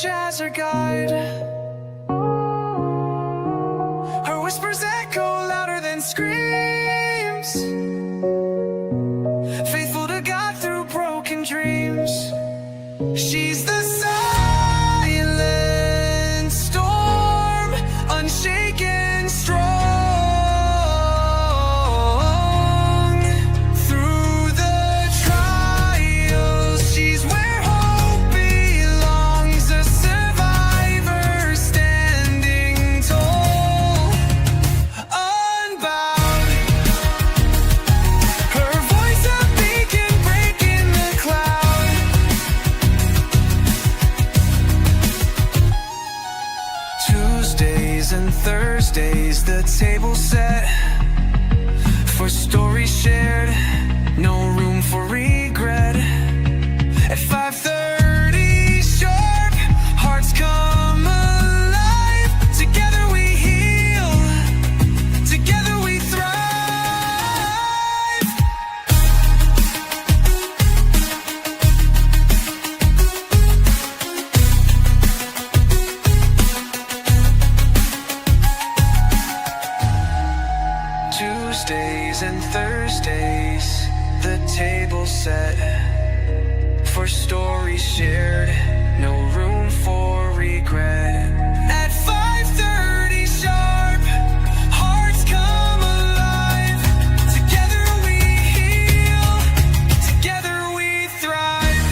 courage as her guide. Her whispers echo louder than screams. Faithful to God through broken dreams. She's the silent storm, unshaken, strong. Through the trials, she's where hope belongs. A survivor standing tall, unbound. Her voice a beacon breaking the cloud. Tuesdays and Thursdays, the table set for stories shared, no room for regret. At 5:30 sharp, hearts come alive. Together we heal, together we thrive. Tuesdays and Thursdays, the table set for stories shared, no room for regret. At 5:30 sharp, hearts come alive. Together we heal, together we thrive.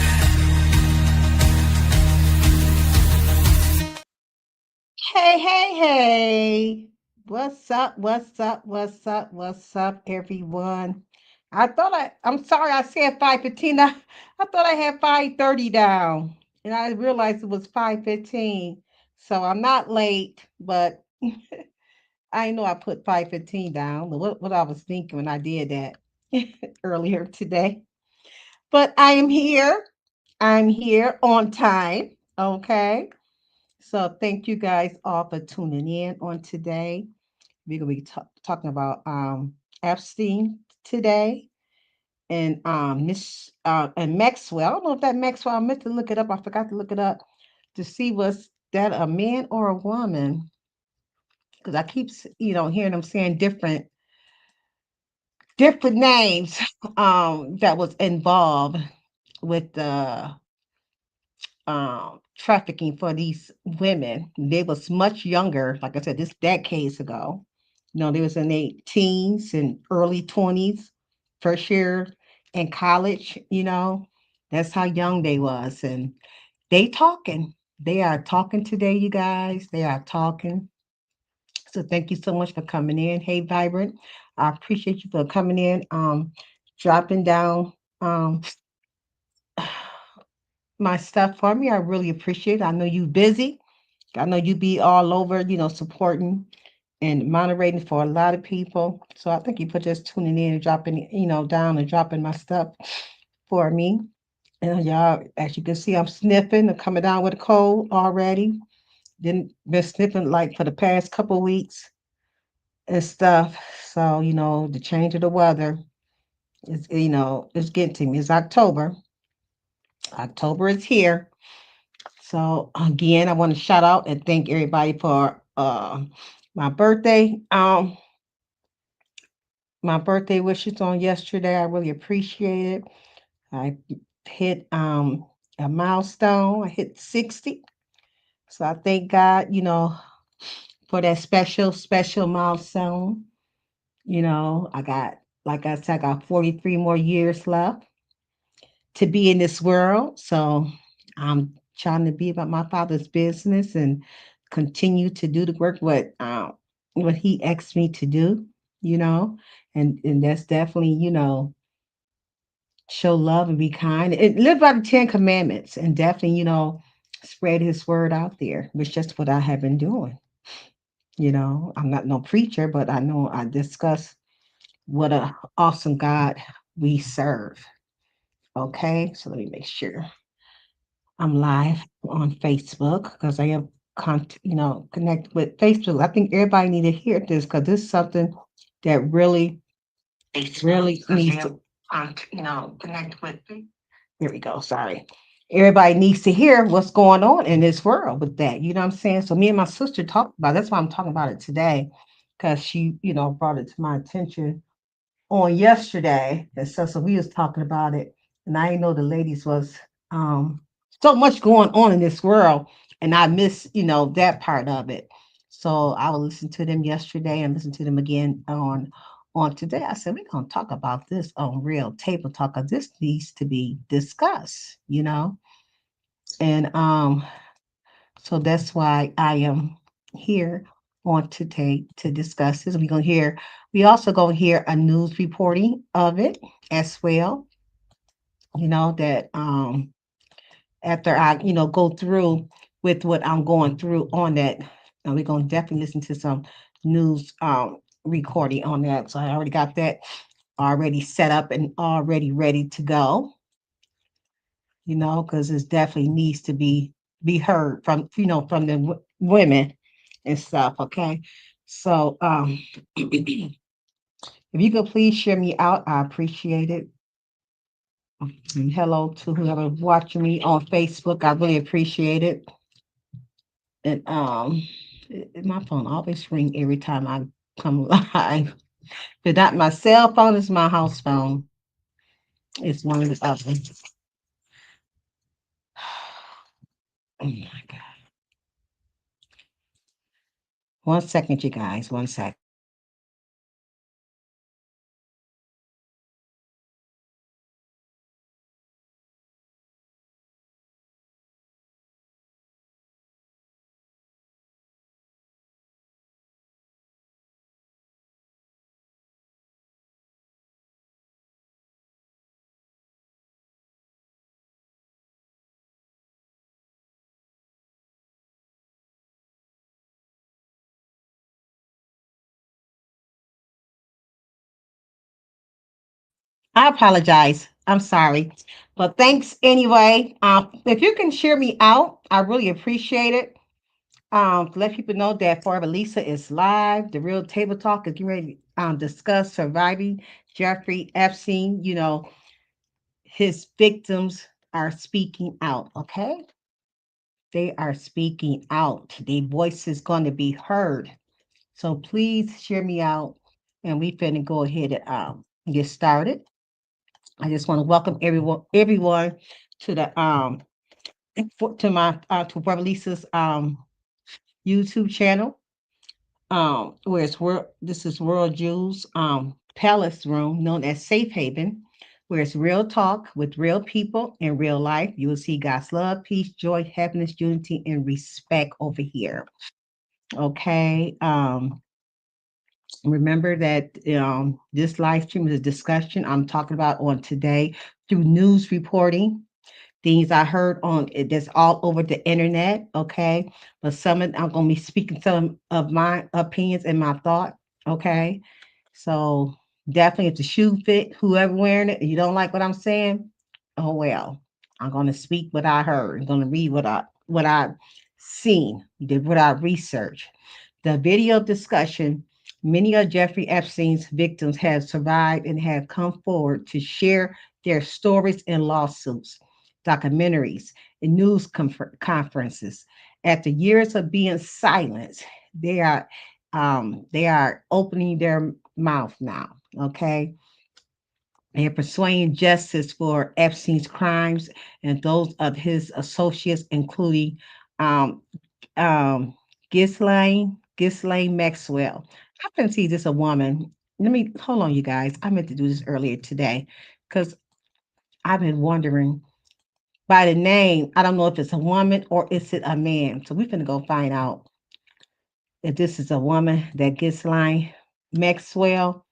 Hey. What's up? What's up, everyone? I'm sorry I said 5:15. I thought I had 5:30 down. And I realized it was 5:15. So I'm not late, but I know I put 5:15 down. What I was thinking when I did that earlier today. But I am here. I'm here on time. Okay. So thank you guys all for tuning in on today. We're gonna be talking about Epstein today, and Miss and Maxwell. I don't know if that Maxwell. I meant to look it up. I forgot to look it up to see was that a man or a woman, because I keep hearing them saying different names that was involved with the trafficking for these women. They was much younger. Like I said, this decades ago. They was in their teens and early 20s, first year in college. That's how young they was. And they talking. They are talking today, you guys. They are talking. So thank you so much for coming in. Hey, Vibrant. I appreciate you for coming in, dropping down my stuff for me. I really appreciate it. I know you busy. I know you be all over, supporting and moderating for a lot of people. So I think you for just tuning in and dropping, down and dropping my stuff for me. And y'all, as you can see, I'm sniffing and coming down with a cold already. Been sniffing like for the past couple of weeks and stuff. So, the change of the weather is getting to me. It's October. October is here. So again, I want to shout out and thank everybody for my birthday. My birthday wishes on yesterday. I really appreciate it. I hit a milestone. I hit 60. So I thank God, for that special milestone. I got, like I said, I got 43 more years left to be in this world. So I'm trying to be about my father's business and continue to do the work what he asked me to do, you know, and that's definitely, show love and be kind and live by the 10 Commandments and definitely, spread his word out there, which is what I have been doing. I'm not no preacher, but I know I discuss what a awesome God we serve. Okay, so let me make sure I'm live on Facebook because I am, connected with Facebook. I think everybody need to hear this because this is something that really needs to, connect with. Here we go. Sorry, everybody needs to hear what's going on in this world with that. You know what I'm saying? So me and my sister talked about it. That's why I'm talking about it today, because she, brought it to my attention on yesterday. And so we was talking about it. And I didn't know the ladies was um so much going on in this world. And I miss, that part of it. So I will listen to them yesterday and listen to them again on today. I said, we're gonna talk about this on Real Table Talk, because this needs to be discussed. And so that's why I am here on today to discuss this. We also gonna hear a news reporting of it as well. That after I, go through with what I'm going through on that, and we're gonna definitely listen to some news recording on that. So I already got that already set up and already ready to go, because it definitely needs to be heard from from the women and stuff. Okay, so if you could please share me out, I appreciate it. And hello to whoever watching me on Facebook, I really appreciate it. And my phone always ring every time I come live. But not my cell phone, is my house phone. It's one of the other. Oh my God. 1 second, you guys. 1 sec. I apologize. I'm sorry. But thanks anyway. If you can share me out, I really appreciate it. To let people know that Forever Lisa is live. The Real Table Talk is getting ready to discuss surviving Jeffrey Epstein. His victims are speaking out, okay? They are speaking out. Their voice is going to be heard. So please share me out, and we finna go ahead and get started. I just want to welcome everyone to the to my to Brother Lisa's YouTube channel. Where it's world This is World Jews Palace Room, known as Safe Haven, where it's real talk with real people in real life. You will see God's love, peace, joy, happiness, unity, and respect over here. Okay. Remember that this live stream is a discussion I'm talking about on today through news reporting, things I heard on it that's all over the internet. Okay. But I'm going to be speaking some of my opinions and my thought. Okay. So definitely, if the shoe fit, whoever wearing it, you don't like what I'm saying, oh well. I'm going to speak what I heard. I'm going to read what I seen, did what I researched. The video discussion, many of Jeffrey Epstein's victims have survived and have come forward to share their stories in lawsuits, documentaries, and news conferences. After years of being silenced, they are they are opening their mouth now. Okay, they are pursuing justice for Epstein's crimes and those of his associates, including um, um, Ghislaine Maxwell. I can see this a woman. Let me hold on, you guys. I meant to do this earlier today because I've been wondering by the name. I don't know if it's a woman or is it a man. So we're gonna go find out if this is a woman, that Ghislaine Maxwell.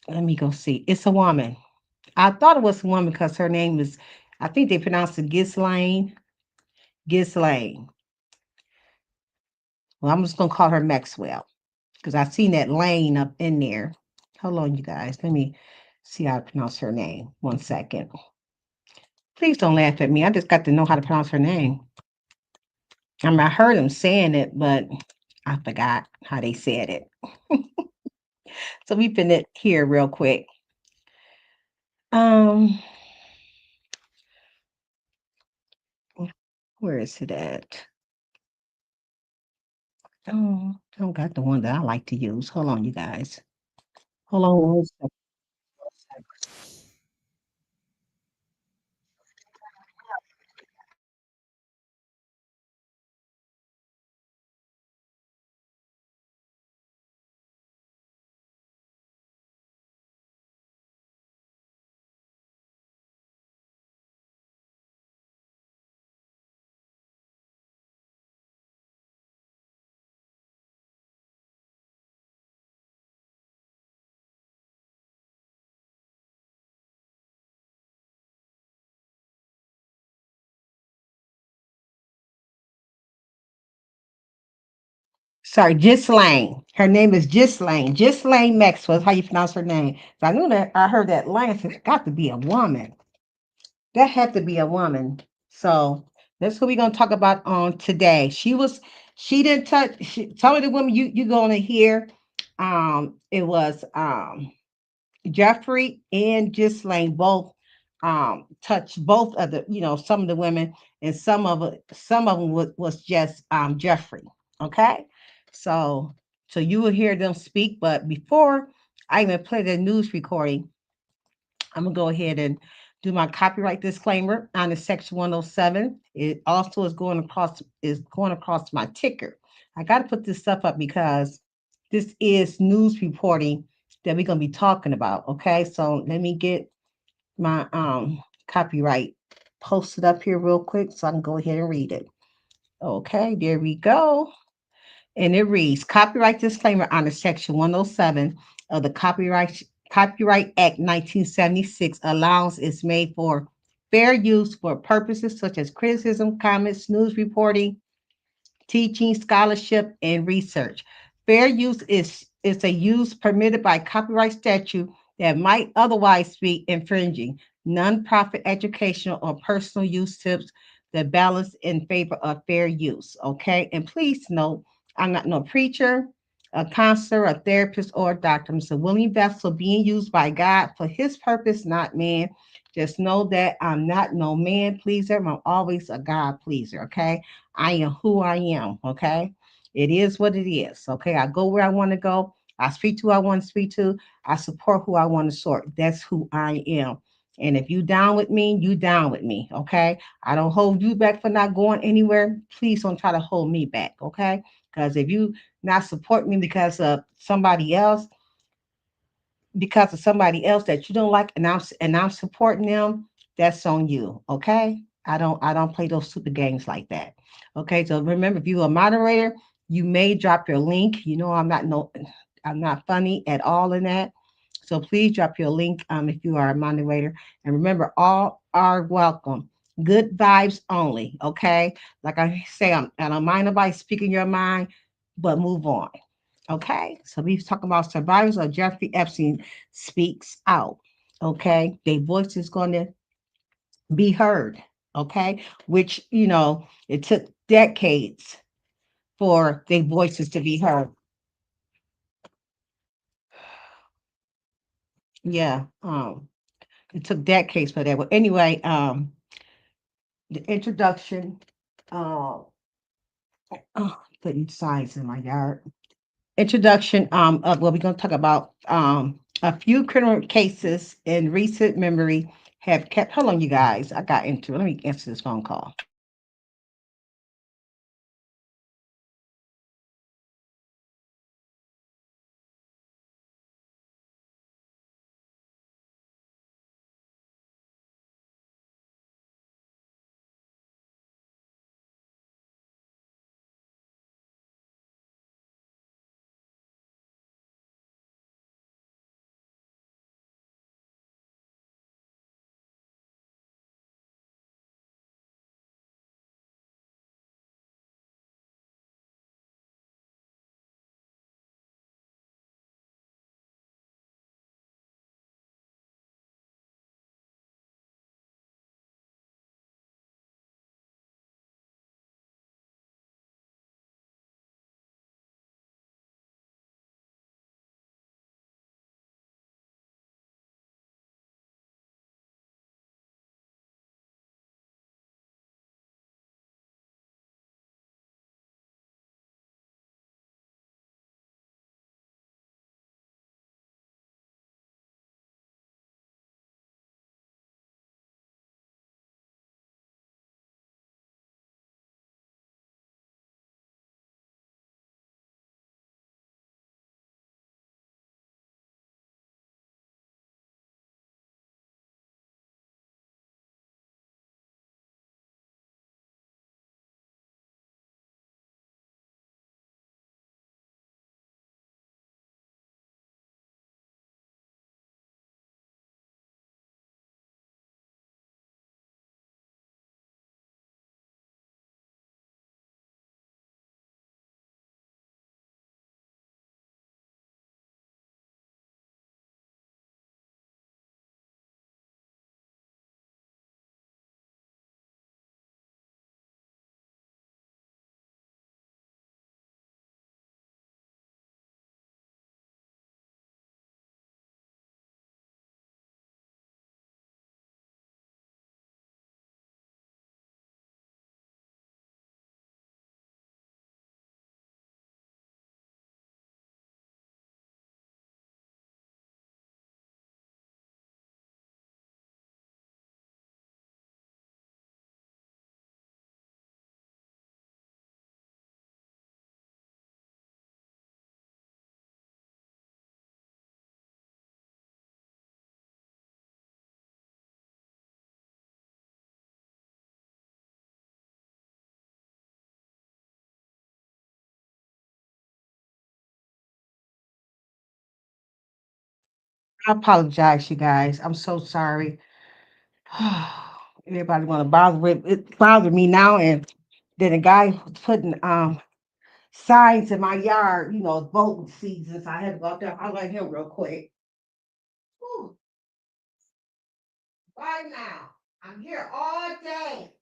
Let me go see. It's a woman. I thought it was a woman because her name is, I think they pronounce it Ghislaine. Ghislaine. Well, I'm just gonna call her Maxwell because I seen that lane up in there. Hold on, you guys. Let me see how to pronounce her name. 1 second. Please don't laugh at me. I just got to know how to pronounce her name. I mean, I heard them saying it, but I forgot how they said it. So we pin it here real quick. Um, Where is it at? Oh, I don't got the one that I like to use. Hold on, you guys. Hold on one second. Sorry, Ghislaine. Her name is Ghislaine. Ghislaine Maxwell is how you pronounce her name. So I knew that I heard that Lance has got to be a woman. That had to be a woman. So that's who we're gonna talk about on today. She didn't touch some of the women you gonna hear. It was Jeffrey and Ghislaine both touched both of the some of the women, and some of them was just Jeffrey. Okay, so you will hear them speak, but before I even play the news recording, I'm gonna go ahead and do my copyright disclaimer on the section 107. It also is going across my ticker. I got to put this stuff up because this is news reporting that we're gonna be talking about. Okay, so let me get my copyright posted up here real quick so I can go ahead and read it. Okay, there we go. And it reads copyright disclaimer under section 107 of the Copyright Act 1976 allows is made for fair use for purposes such as criticism, comments, news reporting, teaching, scholarship, and research. Fair use is a use permitted by copyright statute that might otherwise be infringing. Nonprofit educational or personal use tips the balance in favor of fair use. Okay. And please note, I'm not no preacher, a counselor, a therapist, or a doctor. I'm just a willing vessel being used by God for his purpose, not man. Just know that I'm not no man pleaser. I'm always a God pleaser. Okay. I am who I am. Okay. It is what it is. Okay. I go where I want to go. I speak to who I want to speak to. I support who I want to support. That's who I am. And if you down with me, you down with me. Okay. I don't hold you back for not going anywhere. Please don't try to hold me back. Okay. Because if you not support me because of somebody else that you don't like, and I'm supporting them, that's on you. Okay. I don't play those stupid games like that. Okay. So remember, if you're a moderator, you may drop your link. I'm not funny at all in that. So please drop your link if you are a moderator. And remember, all are welcome. Good vibes only. Okay. Like I say, I don't mind nobody speaking your mind, but move on. Okay, so we've talked about survivors of Jeffrey Epstein speaks out. Okay, their voice is going to be heard. Okay, which it took decades for their voices to be heard. Yeah, it took decades for that. But anyway, the introduction. Uh, putting signs in my yard. Introduction of what we're going to talk about. A few criminal cases in recent memory have kept. Hold on, you guys. I got into it. Let me answer this phone call. I apologize, you guys. I'm so sorry. Everybody want to bother with it bothered me now, and then a guy was putting signs in my yard, voting season. So I had to go out there. I'll let him real quick. Whew. Right now, I'm here all day.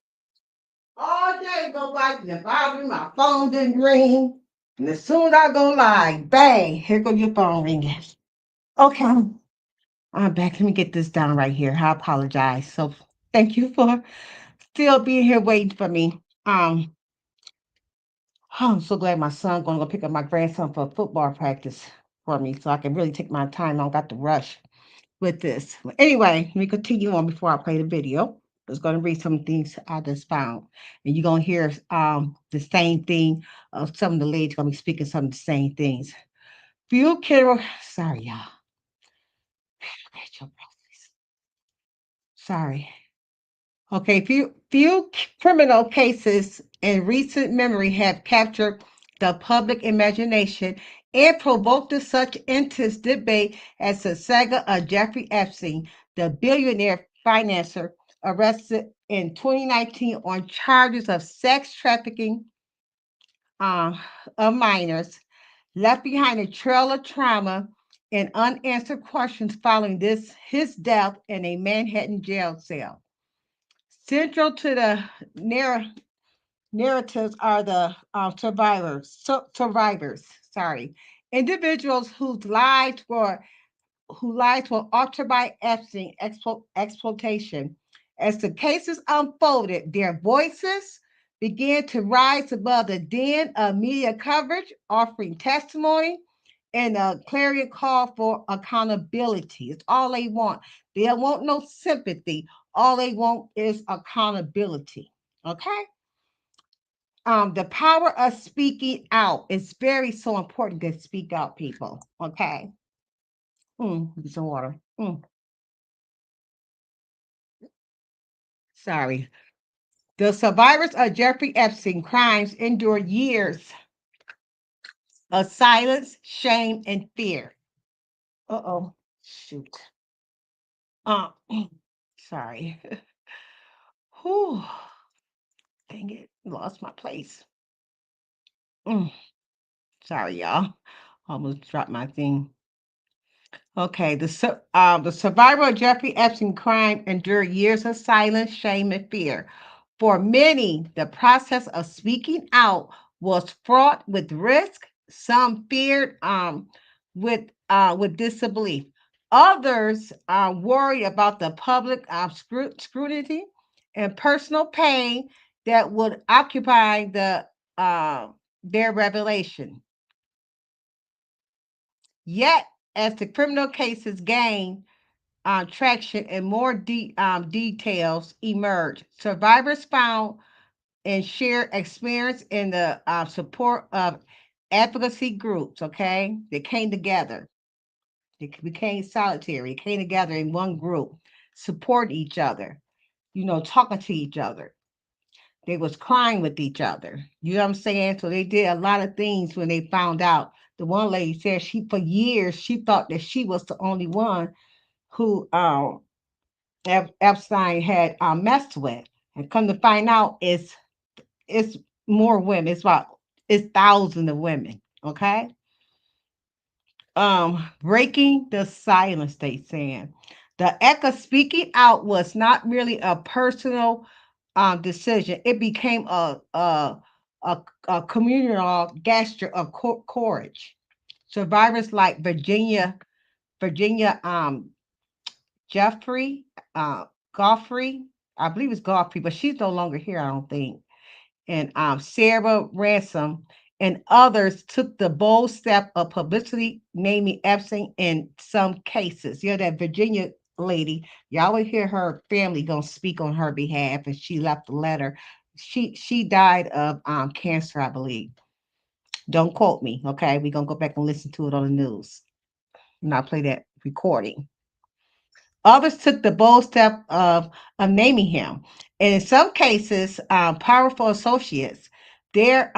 Nobody didn't bother me. My phone didn't ring, and as soon as I go live, bang, here go your phone ringing. Okay, I'm back. Let me get this down right here. I apologize. So thank you for still being here waiting for me. I'm so glad my son going to go pick up my grandson for football practice for me, so I can really take my time. I don't got to rush with this. Anyway, let me continue on before I play the video. I was going to read some things I just found, and you're going to hear the same thing of some of the ladies going to be speaking some of the same things. Few Carol, sorry y'all. Get your breath, please. Sorry. Okay, few criminal cases in recent memory have captured the public imagination and provoked such intense debate as the saga of Jeffrey Epstein, the billionaire financier arrested in 2019 on charges of sex trafficking uh, of minors, left behind a trail of trauma and unanswered questions following his death in a Manhattan jail cell. Central to the narratives are the survivors. Sorry, individuals whose lives were altered by Epstein exploitation. As the cases unfolded, their voices began to rise above the din of media coverage, offering testimony and a clarion call for accountability. It's all they want. They don't want no sympathy. All they want is accountability. Okay? The power of speaking out is very so important to speak out, people. Okay. Get some water. Sorry. The survivors of Jeffrey Epstein crimes endured years of silence, shame, and fear. Uh-oh. Shoot. Uh, sorry. Whew. Dang it. Lost my place. Mm, sorry, y'all. Almost dropped my thing. Okay, the survivor of Jeffrey Epstein crime endured years of silence, shame, and fear. For many, the process of speaking out was fraught with risk. Some feared with disbelief. Others worried about the public scrutiny and personal pain that would occupy uh, their revelation. Yet, as the criminal cases gained traction and more details emerged, survivors found and shared experience in the support of advocacy groups. Okay, they came together. They became solitary. They came together in one group, support each other. Talking to each other. They was crying with each other. You know what I'm saying? So they did a lot of things when they found out. The one lady said she for years she thought that she was the only one who Epstein had messed with, and come to find out, it's more women. It's thousands of women. Okay, breaking the silence. They saying the act of speaking out was not merely a personal decision. It became a communal gesture of courage. Survivors like Virginia Jeffrey, Godfrey, I believe it's Godfrey, but she's no longer here, I don't think. And Sarah Ransom and others took the bold step of publicity, naming Epstein in some cases. That Virginia lady, y'all will hear her family gonna speak on her behalf, and she left a letter. She died of cancer, I believe. Don't quote me, okay? We're gonna go back and listen to it on the news. And I'll play that recording. Others took the bold step of naming him. And in some cases, powerful associates, their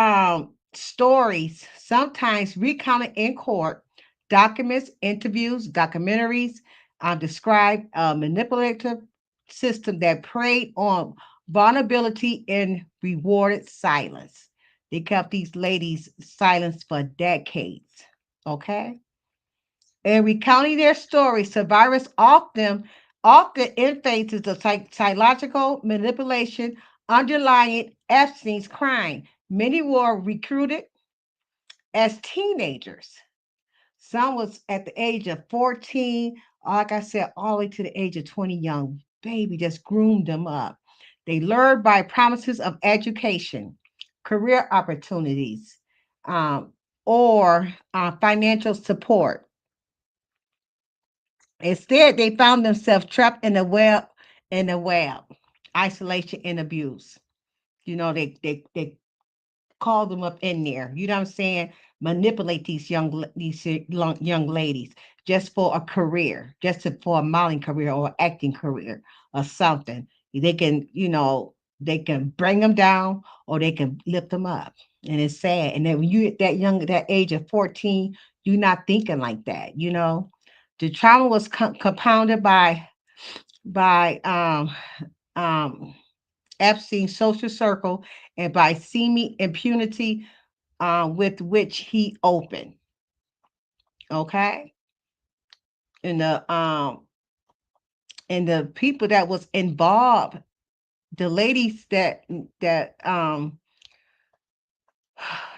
stories sometimes recounted in court, documents, interviews, documentaries. described a manipulative system that preyed on vulnerability and rewarded silence. They kept these ladies silent for decades. Okay. In recounting their stories, survivors often emphasize the psychological manipulation underlying Epstein's crime. Many were recruited as teenagers. Some was at the age of 14, like I said, all the way to the age of 20, young baby, just groomed them up. They lured by promises of education, career opportunities, um, or financial support. Instead, they found themselves trapped in the web, isolation and abuse. They call them up in there. You know what I'm saying? Manipulate these young ladies just for a career, for a modeling career or acting career or something. They can bring them down or they can lift them up. And it's sad. And then when you at that age of 14, you're not thinking like that. The trauma was compounded by um Epstein's social circle and by seeming impunity with which he opened. Okay, and the people that was involved, the ladies that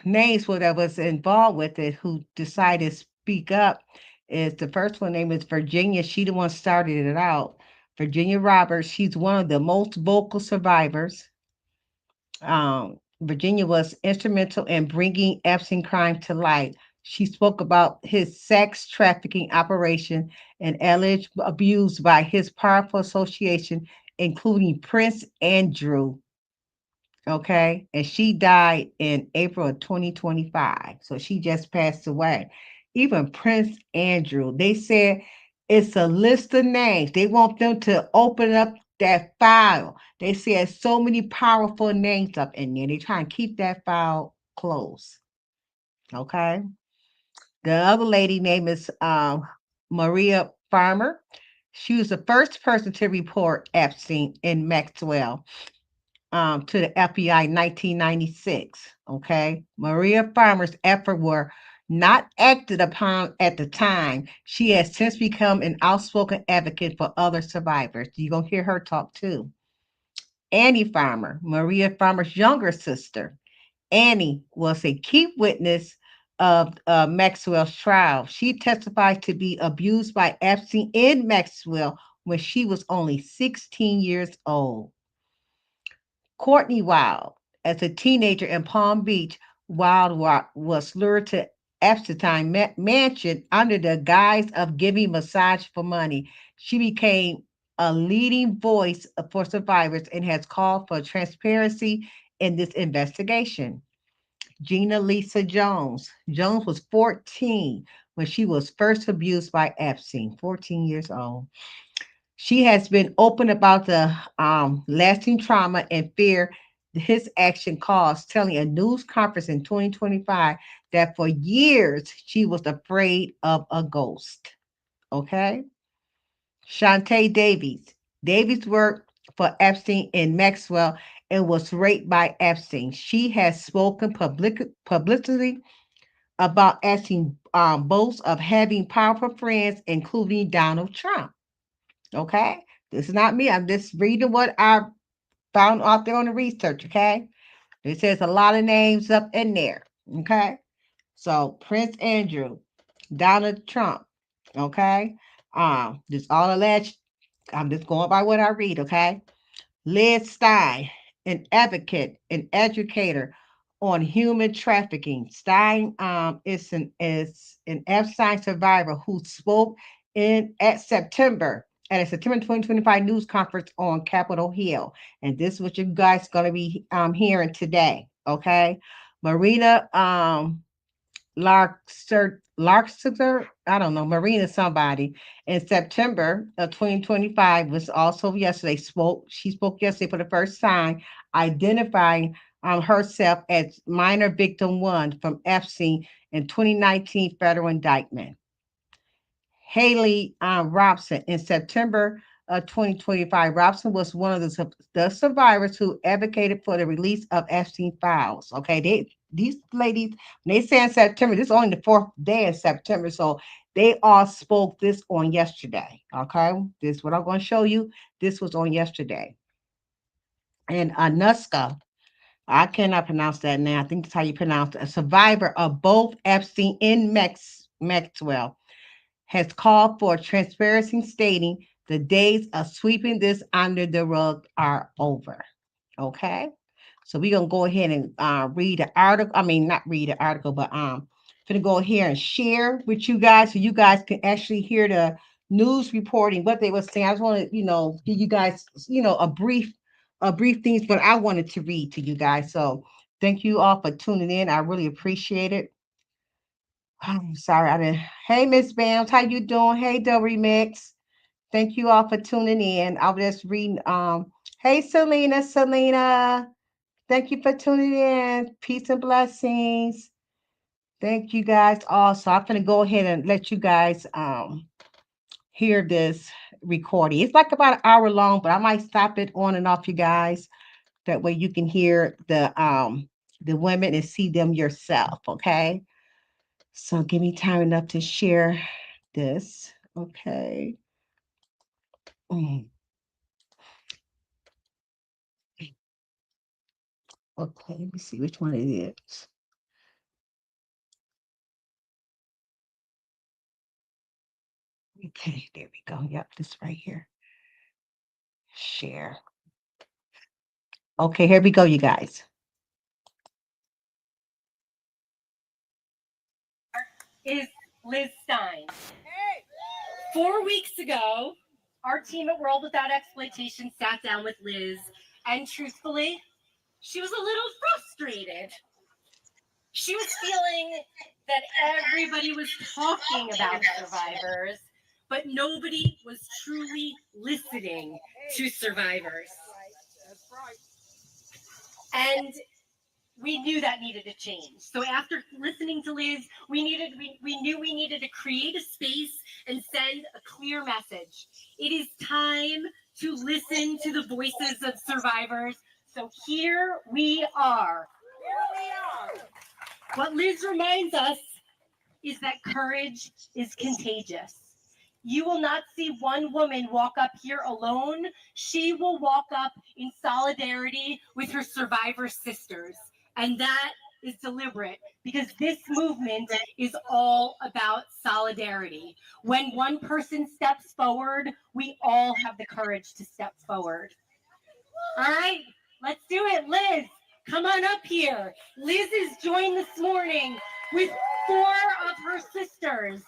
names that was involved with it, who decided to speak up, is the first one name is Virginia. She the one started it out. Virginia Roberts. She's one of the most vocal survivors. Virginia was instrumental in bringing Epstein crime to light. She spoke about his sex trafficking operation and alleged abuse by his powerful association, including Prince Andrew. Okay. And she died in April of 2025. So she just passed away. Even Prince Andrew, they said it's a list of names. They want them to open up that file. They said so many powerful names up in there. They try and keep that file closed. Okay. The other lady name is Maria Farmer. She was the first person to report Epstein and Maxwell to the FBI in 1996. Okay. Maria Farmer's efforts were not acted upon at the time. She has since become an outspoken advocate for other survivors. You're going to hear her talk too. Annie Farmer, Maria Farmer's younger sister. Annie was a key witness of Maxwell's trial. She testified to be abused by Epstein in Maxwell when she was only 16 years old. Courtney Wild, as a teenager in Palm Beach, Wild was lured to Epstein mansion under the guise of giving massage for money. She became a leading voice for survivors and has called for transparency in this investigation. Gina Lisa Jones. Jones was 14 when she was first abused by Epstein, 14 years old. She has been open about the lasting trauma and fear his action caused, telling a news conference in 2025 that for years she was afraid of a ghost. Okay. Shantae Davies. Davies worked for Epstein and Maxwell and was raped by Epstein. She has spoken publicly about Epstein boasts of having powerful friends, including Donald Trump. Okay. This is not me. I'm just reading what I found out there on the research. Okay. It says a lot of names up in there. Okay. So Prince Andrew, Donald Trump. Okay. This all alleged. I'm just going by what I read. Okay. Liz Stein, an advocate, an educator on human trafficking. Stein is an Epstein survivor who spoke in at a September 2025 news conference on Capitol Hill. And this is what you guys going to be hearing today. Okay. Marina Larkster, I don't know, Marina somebody, in September of 2025 was also yesterday she spoke yesterday for the first time, identifying herself as minor victim one from Epstein in 2019 federal indictment. Haley Robson in September of 2025. Robson was one of the survivors who advocated for the release of Epstein files. Okay, these ladies, when they say in September, this is only the fourth day in September, so they all spoke this on yesterday. Okay, this is what I'm going to show you. This was on yesterday. And Anuska, I cannot pronounce that now. I think that's how you pronounce it. A survivor of both Epstein and Maxwell has called for transparency, stating the days of sweeping this under the rug are over. Okay. So we're gonna go ahead and read the article. I mean, not read the article, but gonna go here and share with you guys so you guys can actually hear the news reporting what they were saying. I just want to, give you guys, a brief things, but I wanted to read to you guys. So thank you all for tuning in. I really appreciate it. I'm sorry I didn't. Hey, Miss Bams, how you doing? Hey, Double Remix. Thank you all for tuning in. I was just reading. Hey, Selena. Thank you for tuning in. Peace and blessings. Thank you guys all. So I'm gonna go ahead and let you guys hear this recording. It's like about an hour long, but I might stop it on and off, you guys. That way you can hear the women and see them yourself. Okay. So give me time enough to share this. Okay. Mm, okay, let me see which one it is. Okay, there we go. Yep, this right here. Share. Okay, here we go, you guys. Is Liz Stein. 4 weeks ago, our team at World Without Exploitation sat down with Liz, and truthfully, she was a little frustrated. She was feeling that everybody was talking about survivors, but nobody was truly listening to survivors. And we knew that needed to change. So after listening to Liz, we knew we needed to create a space and send a clear message. It is time to listen to the voices of survivors. So here we are. What Liz reminds us is that courage is contagious. You will not see one woman walk up here alone. She will walk up in solidarity with her survivor sisters. And that is deliberate because this movement is all about solidarity. When one person steps forward, we all have the courage to step forward. All right, let's do it. Liz, come on up here. Liz is joined this morning with 4 of her sisters.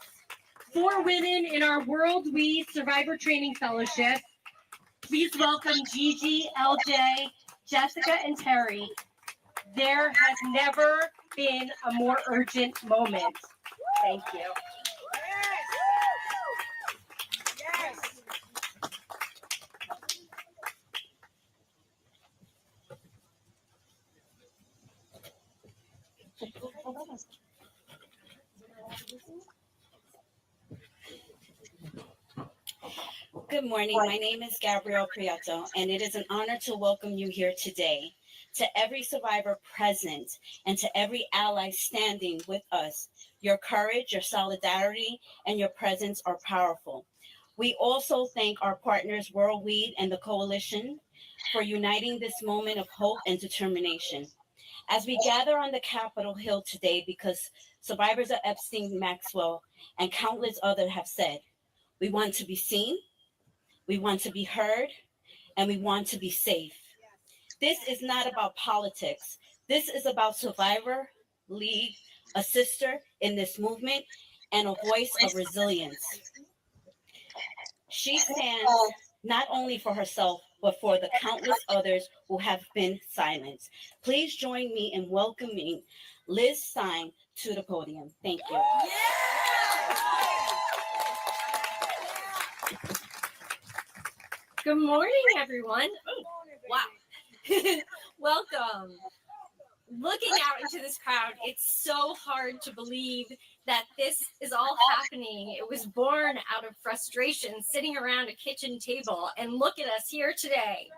4 women in our World We Survivor Training Fellowship. Please welcome Gigi, LJ, Jessica, and Terry. There has never been a more urgent moment. Thank you. Good morning. My name is Gabrielle Prieto, and it is an honor to welcome you here today. To every survivor present and to every ally standing with us, your courage, your solidarity, and your presence are powerful. We also thank our partners, Worldweed and the Coalition, for uniting this moment of hope and determination. As we gather on the Capitol Hill today, because survivors of Epstein, Maxwell, and countless others have said, we want to be seen, we want to be heard, and we want to be safe. This is not about politics. This is about survivor, league, a sister in this movement, and a voice of resilience. She stands not only for herself, but for the countless others who have been silenced. Please join me in welcoming Liz Stein to the podium. Thank you. Good morning, everyone. Oh, wow. Welcome. looking out into this crowd, it's so hard to believe that this is all happening. It was born out of frustration, sitting around a kitchen table, and look at us here today.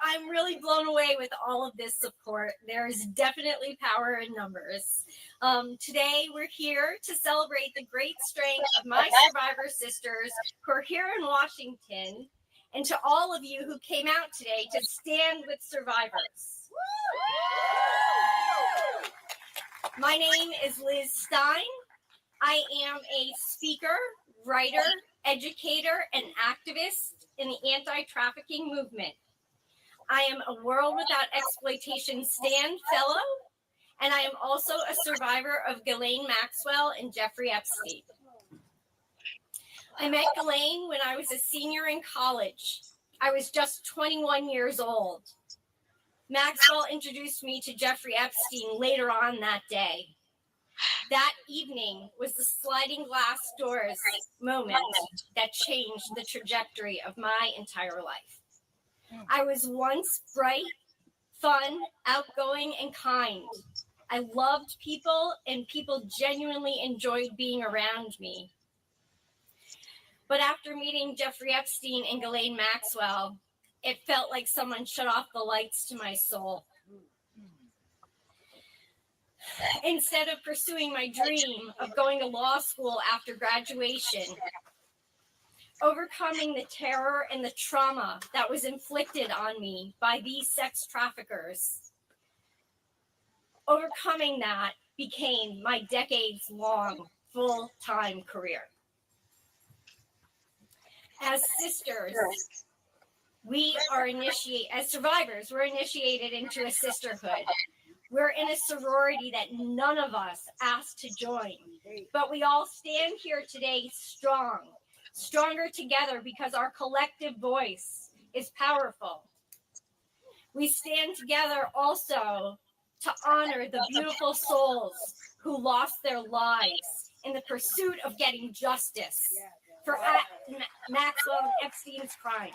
I'm really blown away with all of this support. There is definitely power in numbers. Today, we're here to celebrate the great strength of my survivor sisters who are here in Washington, and to all of you who came out today to stand with survivors. My name is Liz Stein. I am a speaker, writer, educator, and activist in the anti-trafficking movement. I am a World Without Exploitation Stand Fellow, and I am also a survivor of Ghislaine Maxwell and Jeffrey Epstein. I met Ghislaine when I was a senior in college. I was just 21 years old. Maxwell introduced me to Jeffrey Epstein later on that day. That evening was the sliding glass doors moment that changed the trajectory of my entire life. I was once bright, fun, outgoing, and kind. I loved people, and people genuinely enjoyed being around me. But after meeting Jeffrey Epstein and Ghislaine Maxwell, it felt like someone shut off the lights to my soul. Instead of pursuing my dream of going to law school after graduation, overcoming the terror and the trauma that was inflicted on me by these sex traffickers, overcoming that became my decades-long full-time career. As sisters, as survivors, we're initiated into a sisterhood. We're in a sorority that none of us asked to join, but we all stand here today strong, stronger together because our collective voice is powerful. We stand together also to honor the beautiful souls who lost their lives in the pursuit of getting justice for Maxwell and Epstein's crimes.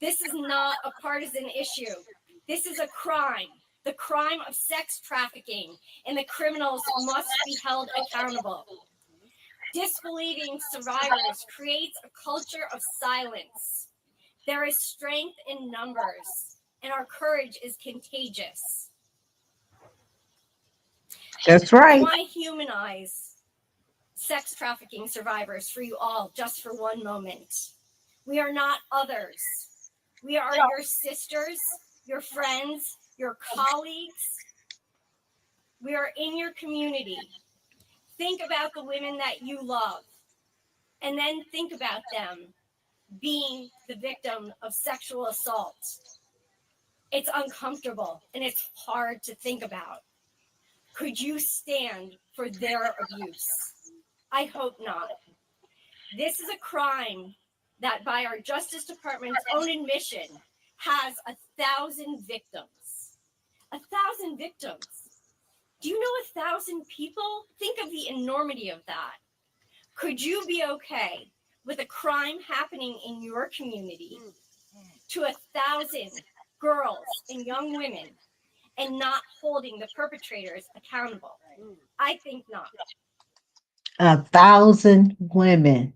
This is not a partisan issue. This is a crime, the crime of sex trafficking, and the criminals must be held accountable. Disbelieving survivors creates a culture of silence. There is strength in numbers, and our courage is contagious. That's right. I want to humanize sex trafficking survivors for you all, just for one moment. We are not others. We are your sisters, your friends, your colleagues. We are in your community. Think about the women that you love, and then think about them being the victim of sexual assault. It's uncomfortable, and it's hard to think about. Could you stand for their abuse? I hope not. This is a crime that, by our Justice Department's own admission, has 1,000 victims. 1,000 victims. Do you know 1,000 people? Think of the enormity of that. Could you be okay with a crime happening in your community to 1,000 girls and young women and not holding the perpetrators accountable? I think not. 1,000 women.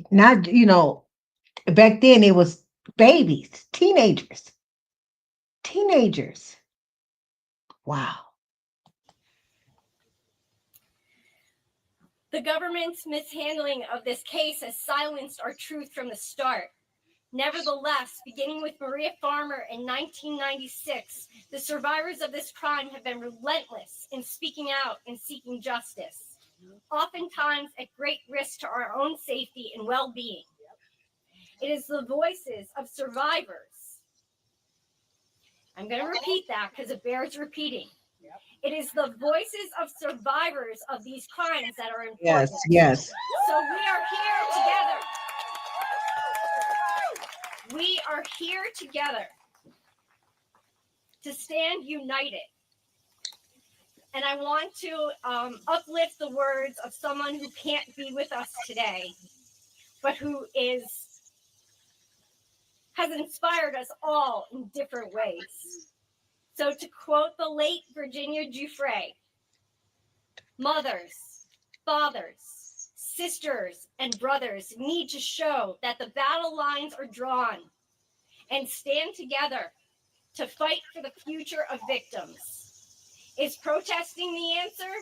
Not, back then it was babies, teenagers. Wow. The government's mishandling of this case has silenced our truth from the start. Nevertheless, beginning with Maria Farmer in 1996, the survivors of this crime have been relentless in speaking out and seeking justice, oftentimes at great risk to our own safety and well-being. It is the voices of survivors. I'm going to repeat that because it bears repeating. It is the voices of survivors of these crimes that are important. Yes. So we are here together. We are here together to stand united. And I want to uplift the words of someone who can't be with us today. but who has inspired us all in different ways. So to quote the late Virginia Giuffre, mothers, fathers, sisters, and brothers need to show that the battle lines are drawn and stand together to fight for the future of victims. Is protesting the answer?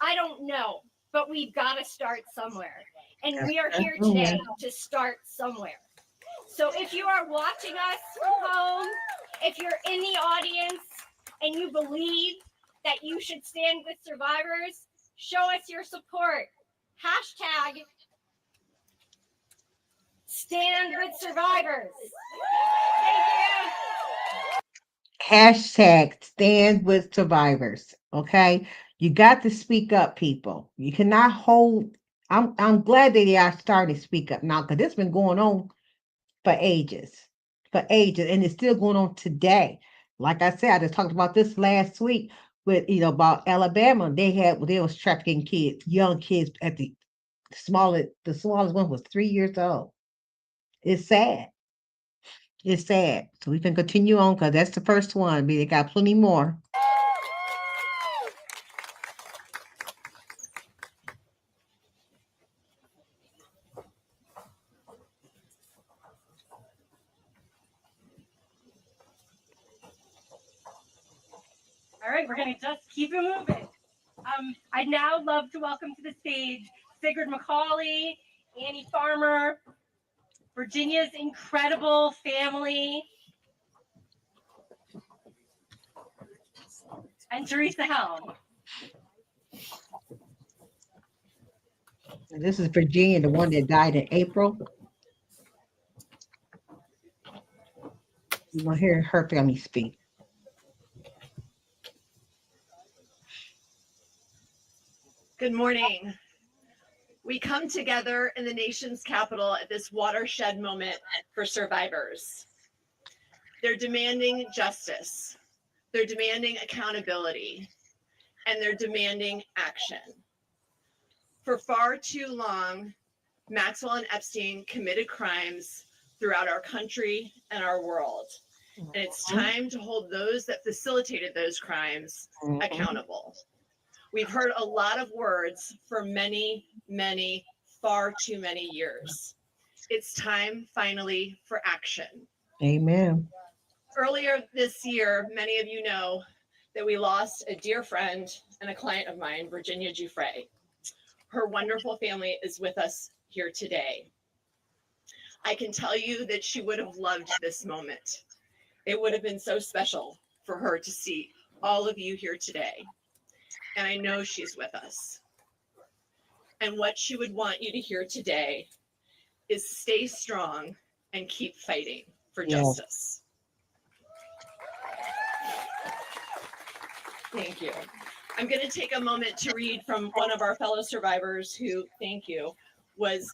I don't know, but we've got to start somewhere. And we are here today to start somewhere. So if you are watching us from home, if you're in the audience and you believe that you should stand with survivors, show us your support. Hashtag stand with survivors. Thank you. Hashtag stand with survivors. Okay. You got to speak up, people. You cannot hold. I'm glad that they are starting to speak up now, because it's been going on for ages. And it's still going on today. Like I said, I just talked about this last week with about Alabama. They was trafficking kids, young kids at the smallest one was 3 years old. It's sad. It's sad. So we can continue on, because that's the first one. But they got plenty more. All right, we're going to just keep it moving. I'd now love to welcome to the stage Sigrid McCauley, Annie Farmer, Virginia's incredible family, and Teresa Helm. And this is Virginia, the one that died in April. You want to hear her family speak. Good morning. We come together in the nation's capital at this watershed moment for survivors. They're demanding justice, they're demanding accountability, and they're demanding action. For far too long, Maxwell and Epstein committed crimes throughout our country and our world. And it's time to hold those that facilitated those crimes accountable. We've heard a lot of words for many, far too many years. It's time finally for action. Amen. Earlier this year, many of you know that we lost a dear friend and a client of mine, Virginia Giuffre. Her wonderful family is with us here today. I can tell you that she would have loved this moment. It would have been so special for her to see all of you here today. And I know she's with us. And what she would want you to hear today is stay strong and keep fighting for justice. Thank you. I'm going to take a moment to read from one of our fellow survivors who, thank you, was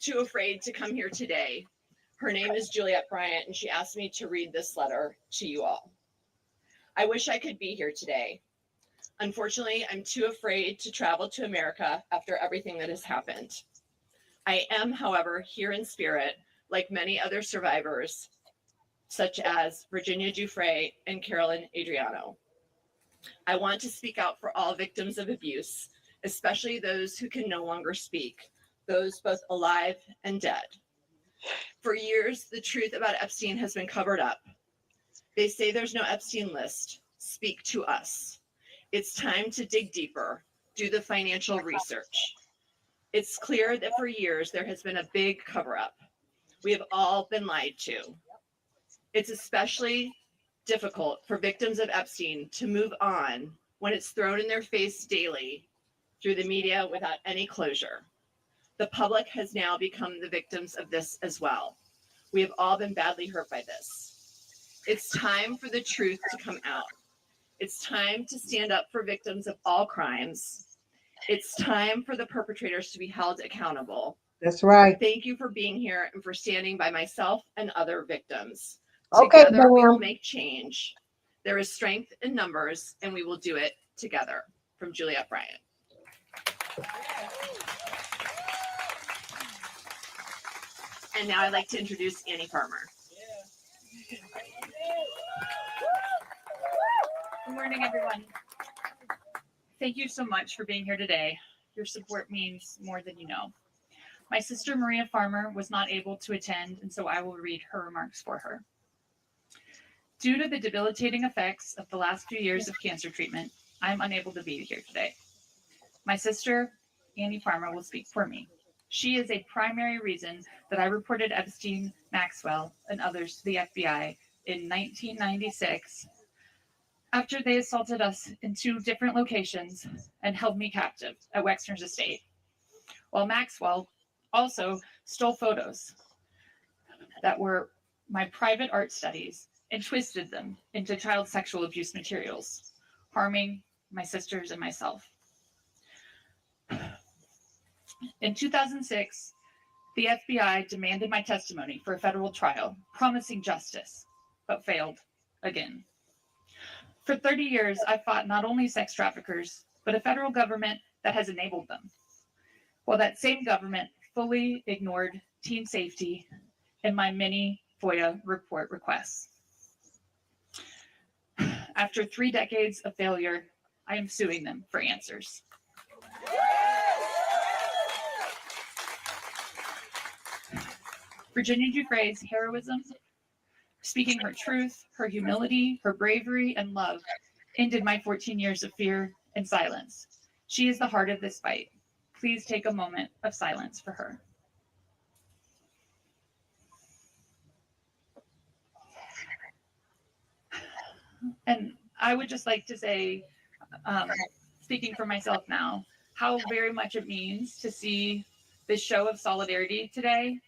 too afraid to come here today. Her name is Juliette Bryant, and she asked me to read this letter to you all. I wish I could be here today. Unfortunately, I'm too afraid to travel to America after everything that has happened. I am, however, here in spirit, like many other survivors, such as Virginia Giuffre and Carolyn Adriano. I want to speak out for all victims of abuse, especially those who can no longer speak, those both alive and dead. For years, the truth about Epstein has been covered up. They say there's no Epstein list. Speak to us. It's time to dig deeper, do the financial research. It's clear that for years there has been a big cover-up. We have all been lied to. It's especially difficult for victims of Epstein to move on when it's thrown in their face daily through the media without any closure. The public has now become the victims of this as well. We have all been badly hurt by this. It's time for the truth to come out. It's time to stand up for victims of all crimes. It's time for the perpetrators to be held accountable. That's right. Thank you for being here and for standing by myself and other victims. Okay, Together we will make change. There is strength in numbers, and we will do it together. From Juliette Bryant. And now I'd like to introduce Annie Farmer. Good morning, everyone. Thank you so much for being here today. Your support means more than you know. My sister Maria Farmer was not able to attend, and so I will read her remarks for her. Due to the debilitating effects of the last few years of cancer treatment, I am unable to be here today. My sister, Annie Farmer, will speak for me. She is a primary reason that I reported Epstein, Maxwell, and others to the FBI in 1996 after they assaulted us in 2 different locations and held me captive at Wexner's estate, while Maxwell also stole photos that were my private art studies and twisted them into child sexual abuse materials, harming my sisters and myself. In 2006, the FBI demanded my testimony for a federal trial, promising justice, but failed again. For 30 years, I fought not only sex traffickers, but a federal government that has enabled them, while that same government fully ignored teen safety and my many FOIA report requests. After 3 decades of failure, I am suing them for answers. Virginia Giuffre's heroism, speaking her truth, her humility, her bravery, and love ended my 14 years of fear and silence. She is the heart of this fight. Please take a moment of silence for her. And I would just like to say, speaking for myself now, how very much it means to see this show of solidarity today.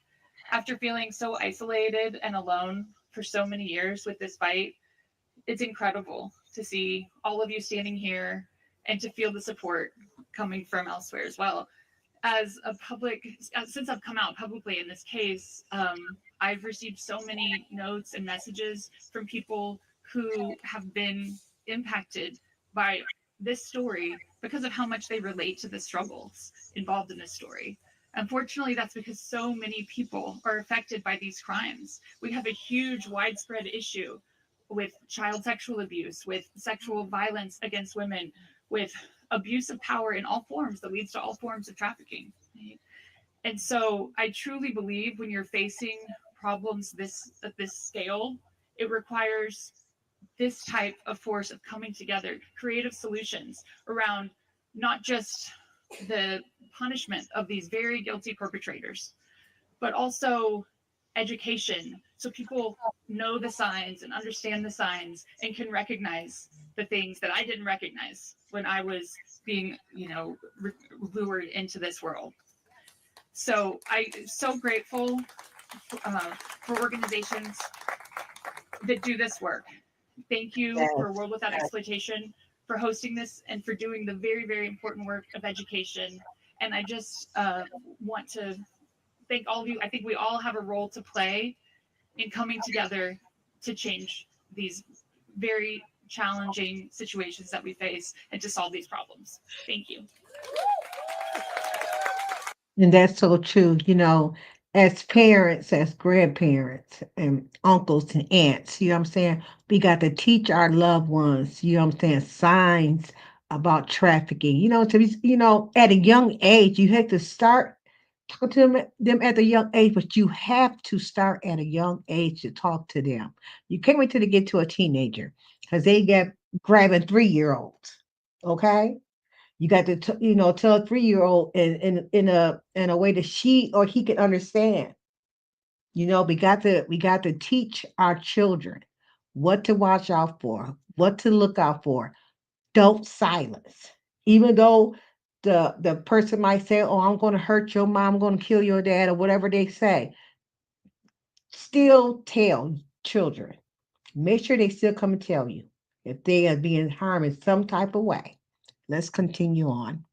After feeling so isolated and alone for so many years with this fight, it's incredible to see all of you standing here and to feel the support coming from elsewhere as well. Since I've come out publicly in this case, I've received so many notes and messages from people who have been impacted by this story because of how much they relate to the struggles involved in this story. Unfortunately, that's because so many people are affected by these crimes. We have a huge widespread issue with child sexual abuse, with sexual violence against women, with abuse of power in all forms that leads to all forms of trafficking. And so I truly believe when you're facing problems at this scale, it requires this type of force of coming together, creative solutions around not just the punishment of these very guilty perpetrators, but also education, so people know the signs and understand the signs and can recognize the things that I didn't recognize when I was being, lured into this world. So I'm so grateful for organizations that do this work. Thank you for World Without Exploitation for hosting this and for doing the very, very important work of education. And I just want to thank all of you. I think we all have a role to play in coming together to change these very challenging situations that we face and to solve these problems. Thank you. And that's so true. As parents, as grandparents, and uncles and aunts, you know what I'm saying? We got to teach our loved ones, you know what I'm saying, signs about trafficking. At a young age, you have to start talking to them at a young age, but you have to start at a young age to talk to them. You can't wait till they get to a teenager because they get grabbing 3-year-olds. Okay? You got to, tell a 3-year-old in a way that she or he can understand. We got to teach our children what to watch out for, what to look out for. Don't silence, even though the person might say, "Oh, I'm going to hurt your mom, I'm going to kill your dad," or whatever they say. Still tell children. Make sure they still come and tell you if they are being harmed in some type of way. Let's continue on.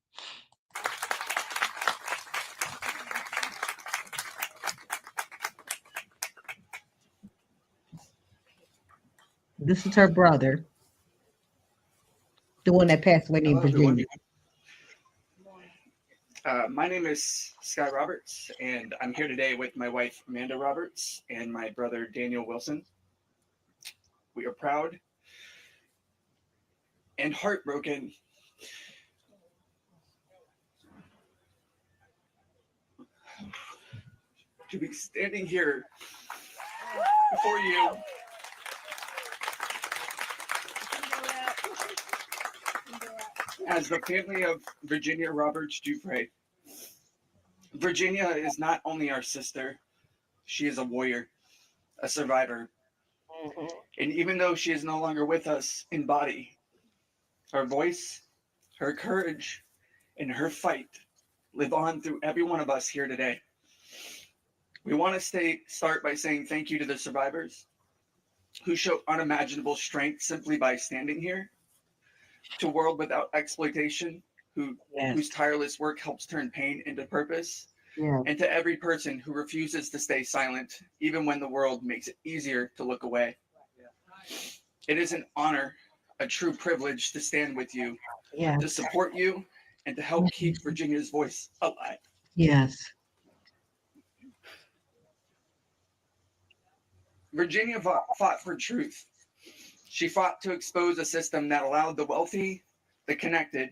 This is her brother, the one that passed away named Virginia. My name is Sky Roberts, and I'm here today with my wife, Amanda Roberts, and my brother, Daniel Wilson. We are proud and heartbroken to be standing here before you as the family of Virginia Roberts Giuffre. Virginia is not only our sister, she is a warrior, a survivor. And even though she is no longer with us in body, her voice, her courage, and her fight live on through every one of us here today. We want to start by saying thank you to the survivors who show unimaginable strength simply by standing here, to World Without Exploitation, whose tireless work helps turn pain into purpose, and to every person who refuses to stay silent, even when the world makes it easier to look away. It is an honor, a true privilege to stand with you, to support you, and to help keep Virginia's voice alive. Yes. Virginia fought for truth. She fought to expose a system that allowed the wealthy, the connected,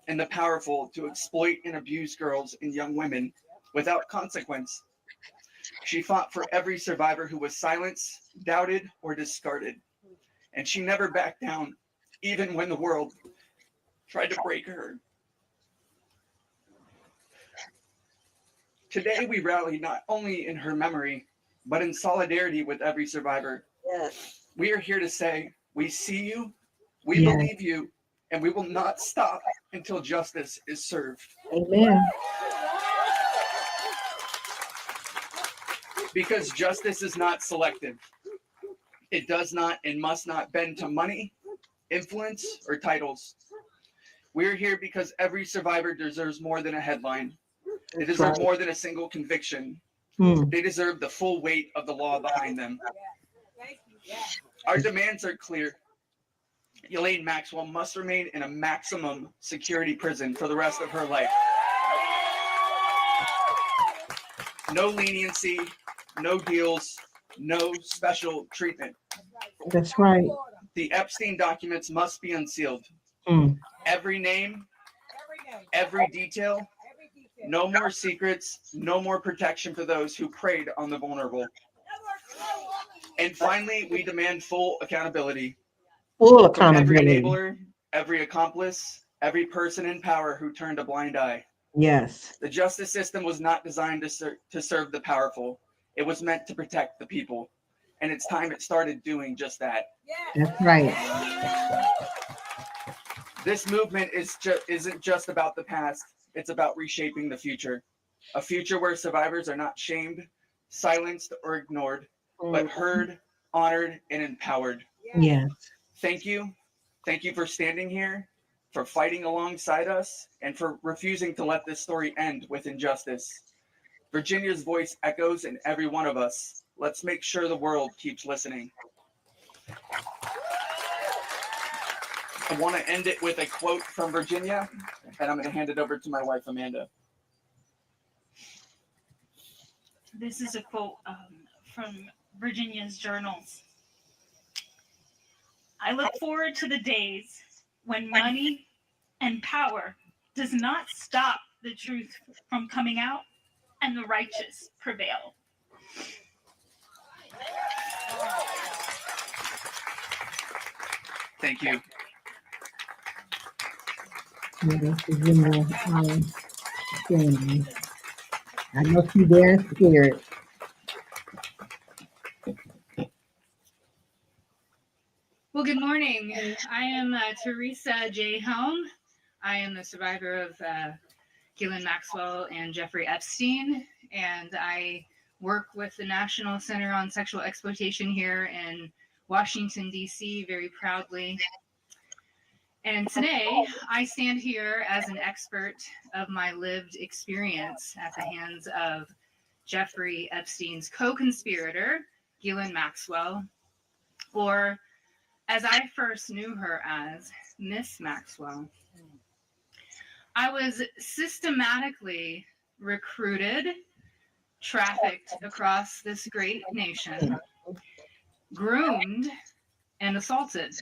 and the powerful to exploit and abuse girls and young women without consequence. She fought for every survivor who was silenced, doubted, or discarded. And she never backed down, even when the world tried to break her. Today, we rally not only in her memory, but in solidarity with every survivor. Yes. We are here to say, we see you, we believe you, and we will not stop until justice is served. Amen. Because justice is not selective. It does not and must not bend to money, influence, or titles. We're here because every survivor deserves more than a headline. They deserve more than a single conviction. They deserve the full weight of the law behind them. Our demands are clear. Ghislaine Maxwell must remain in a maximum security prison for the rest of her life. No leniency, no deals, no special treatment. That's right. The Epstein documents must be unsealed. Every name, every detail, no more secrets, no more protection for those who preyed on the vulnerable. And finally, we demand full accountability. Full From every accountability. enabler, every accomplice, every person in power who turned a blind eye. Yes. The justice system was not designed to serve the powerful. It was meant to protect the people. And it's time it started doing just that. That's right. This movement isn't just about the past. It's about reshaping the future. A future where survivors are not shamed, silenced, or ignored, but heard, honored, and empowered. Yes. Thank you. Thank you for standing here, for fighting alongside us, and for refusing to let this story end with injustice. Virginia's voice echoes in every one of us. Let's make sure the world keeps listening. I want to end it with a quote from Virginia, and I'm going to hand it over to my wife, Amanda. This is a quote from Virginia's journals. I look forward to the days when money and power does not stop the truth from coming out and the righteous prevail. Thank you. I know she's there in spirit. Well, good morning. I am Teresa J. Helm. I am the survivor of Ghislaine Maxwell and Jeffrey Epstein, and I work with the National Center on Sexual Exploitation here in Washington, D.C. very proudly. And today, I stand here as an expert of my lived experience at the hands of Jeffrey Epstein's co-conspirator, Ghislaine Maxwell, or as I first knew her as, Miss Maxwell. I was systematically recruited, trafficked across this great nation, groomed, and assaulted.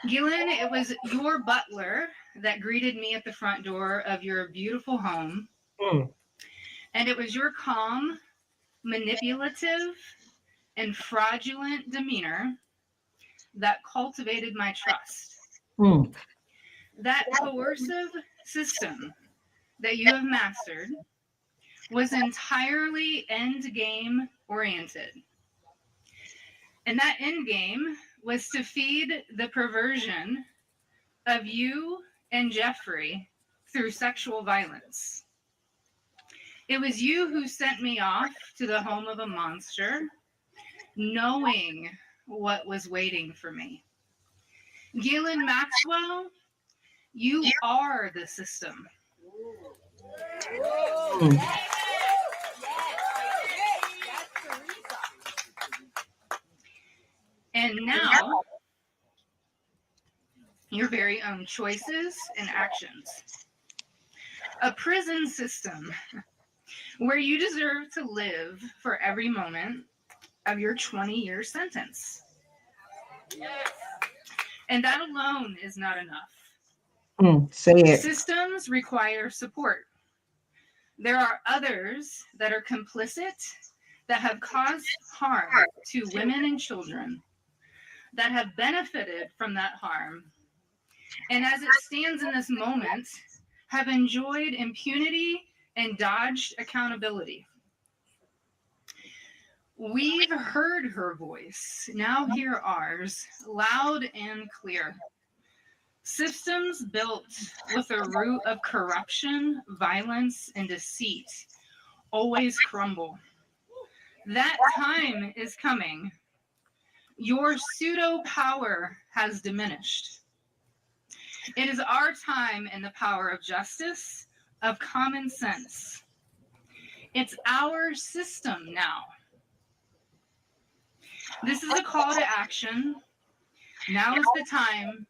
Ghislaine, it was your butler that greeted me at the front door of your beautiful home. And it was your calm, manipulative, and fraudulent demeanor that cultivated my trust. That coercive system that you have mastered was entirely end game oriented. And that end game was to feed the perversion of you and Jeffrey through sexual violence. It was you who sent me off to the home of a monster, knowing what was waiting for me. Ghislaine Maxwell, you are the system. And now, your very own choices and actions. A prison system where you deserve to live for every moment of your 20-year sentence. And that alone is not enough. Say it. Systems require support. There are others that are complicit, that have caused harm to women and children, that have benefited from that harm, and as it stands in this moment, have enjoyed impunity and dodged accountability. We've heard her voice, now hear ours, loud and clear. Systems built with a root of corruption, violence, and deceit always crumble. That time is coming. Your pseudo power has diminished. It is our time in the power of justice, of common sense. It's our system now. This is a call to action. Now is the time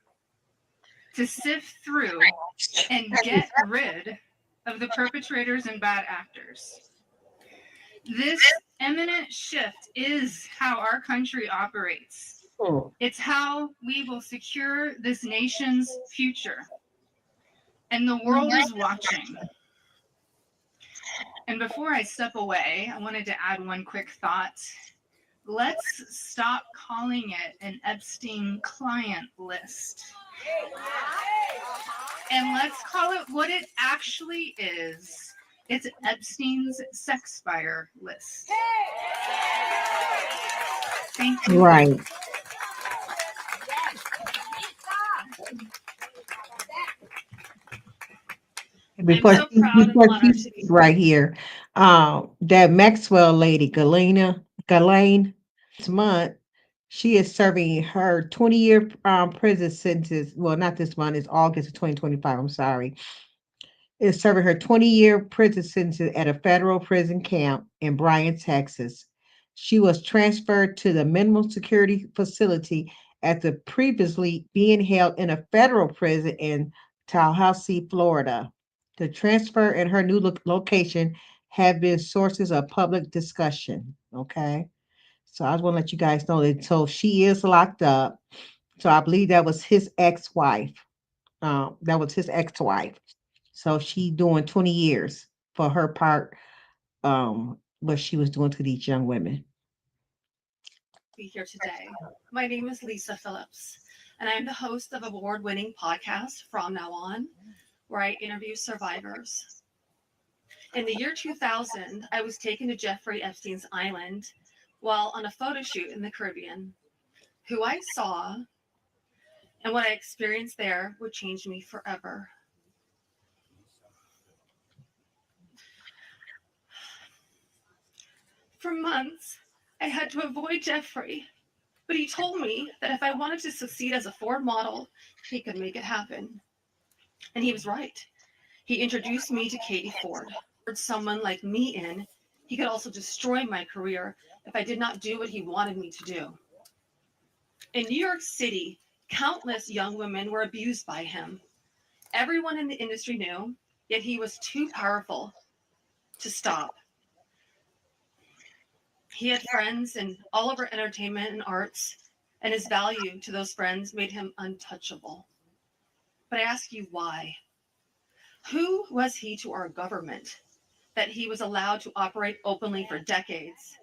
to sift through and get rid of the perpetrators and bad actors. This imminent shift is how our country operates. It's how we will secure this nation's future. And the world is watching. And before I step away, I wanted to add one quick thought. Let's stop calling it an Epstein client list. And let's call it what it actually is. It's Epstein's sex fire list. Thank you. Right. Before so proud and honored to be right here, that Maxwell lady, Ghislaine, this month, she is serving her 20-year prison sentence. Well, not this month, it's August of 2025. I'm sorry. Is serving her 20-year prison sentence at a federal prison camp in Bryan, Texas. She was transferred to the minimum security facility after previously being held in a federal prison in Tallahassee, Florida. The transfer and her new location have been sources of public discussion. Okay. So I just want to let you guys know that so she is locked up. So I believe that was his ex-wife. That was his ex-wife. So she doing 20 years for her part, what she was doing to these young women. Be here today. My name is Lisa Phillips, and I am the host of award-winning podcast From Now On, where I interview survivors. In the year 2000, I was taken to Jeffrey Epstein's island while on a photo shoot in the Caribbean. Who I saw and what I experienced there would change me forever. For months, I had to avoid Jeffrey, but he told me that if I wanted to succeed as a Ford model, he could make it happen. And he was right. He introduced me to Katie Ford. Someone like me in, he could also destroy my career if I did not do what he wanted me to do. In New York City, countless young women were abused by him. Everyone in the industry knew, yet he was too powerful to stop. He had friends in all over entertainment and arts, and his value to those friends made him untouchable. But I ask you, why? Who was he to our government that he was allowed to operate openly for decades?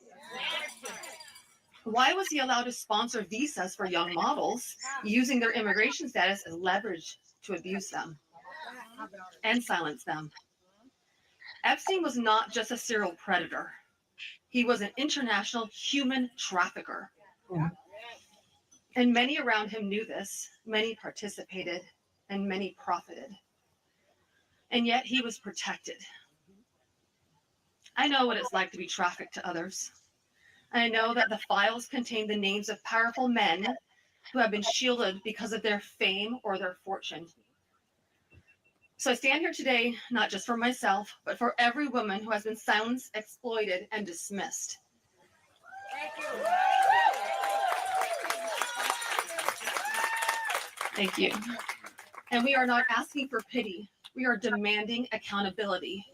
Why was he allowed to sponsor visas for young models, using their immigration status as leverage to abuse them and silence them? Epstein was not just a serial predator. He was an international human trafficker. And many around him knew this. Many participated and many profited. And yet he was protected. I know what it's like to be trafficked to others. I know that the files contain the names of powerful men who have been shielded because of their fame or their fortune. So I stand here today, not just for myself, but for every woman who has been silenced, exploited, and dismissed. Thank you. And we are not asking for pity. We are demanding accountability.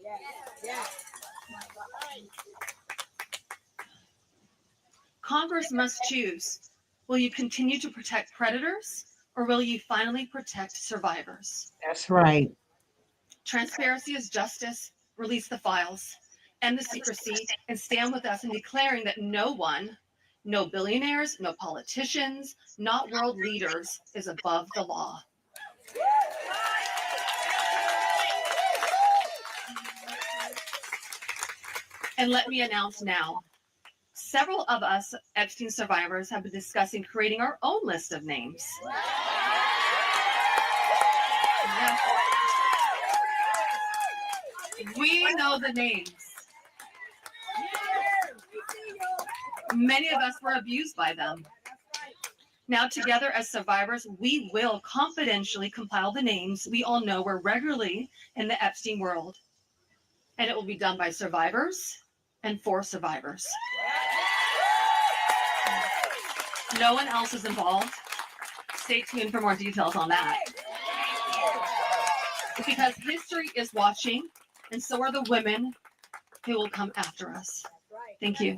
Congress must choose. Will you continue to protect predators, or will you finally protect survivors? That's right. Transparency is justice. Release the files, end the secrecy, and stand with us in declaring that no one, no billionaires, no politicians, not world leaders, is above the law. And let me announce now, several of us Epstein survivors have been discussing creating our own list of names. Yes. We know the names. Many of us were abused by them. Now, together as survivors, we will confidentially compile the names we all know were regularly in the Epstein world. And it will be done by survivors and for survivors. No one else is involved. Stay tuned for more details on that. Because history is watching, and so are the women who will come after us. Thank you.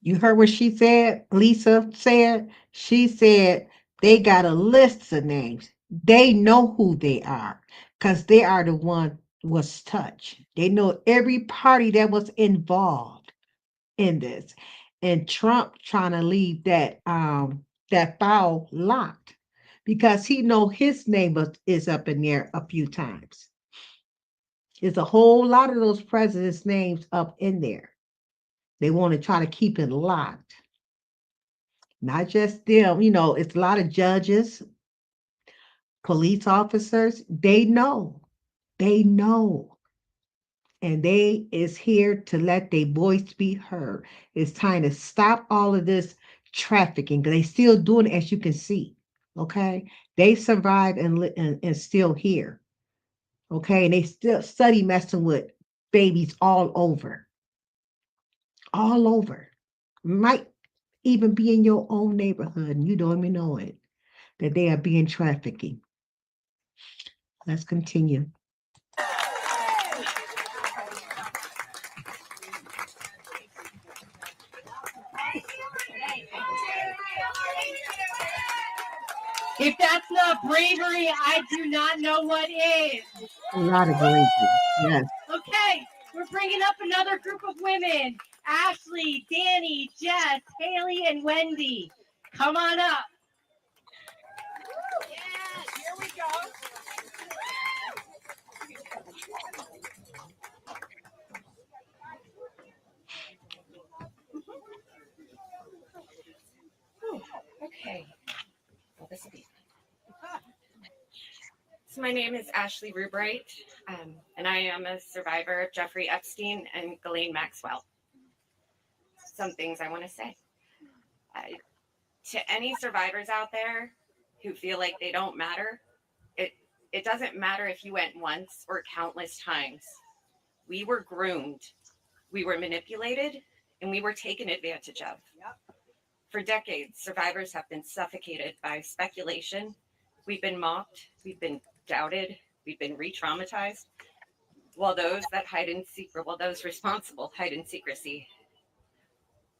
You heard what she said, Lisa said? She said they got a list of names. They know who they are because they are the one was touched. They know every party that was involved in this. And Trump trying to leave that file locked because he know his name is up in there a few times. There's a whole lot of those presidents' names up in there. They want to try to keep it locked. Not just them, it's a lot of judges, police officers. They know. They know. And they is here to let their voice be heard. It's time to stop all of this trafficking because they still doing it, as you can see. Okay, they survived and still here. Okay, and they still study messing with babies all over. All over. Might even be in your own neighborhood and you don't even know it, that they are being trafficking. Let's continue. If that's not bravery, I do not know what is. A lot of bravery. Yes. Okay, we're bringing up another group of women. Ashley, Danny, Jess, Haley, and Wendy. Come on up. Yes, here we go. Okay. Well, this will be fun. So my name is Ashley Rubright, and I am a survivor of Jeffrey Epstein and Ghislaine Maxwell. Some things I want to say. To any survivors out there who feel like they don't matter, it doesn't matter if you went once or countless times. We were groomed, we were manipulated, and we were taken advantage of. Yep. For decades, survivors have been suffocated by speculation. We've been mocked, we've been doubted, we've been re-traumatized, while those that hide in secret, while those responsible hide in secrecy.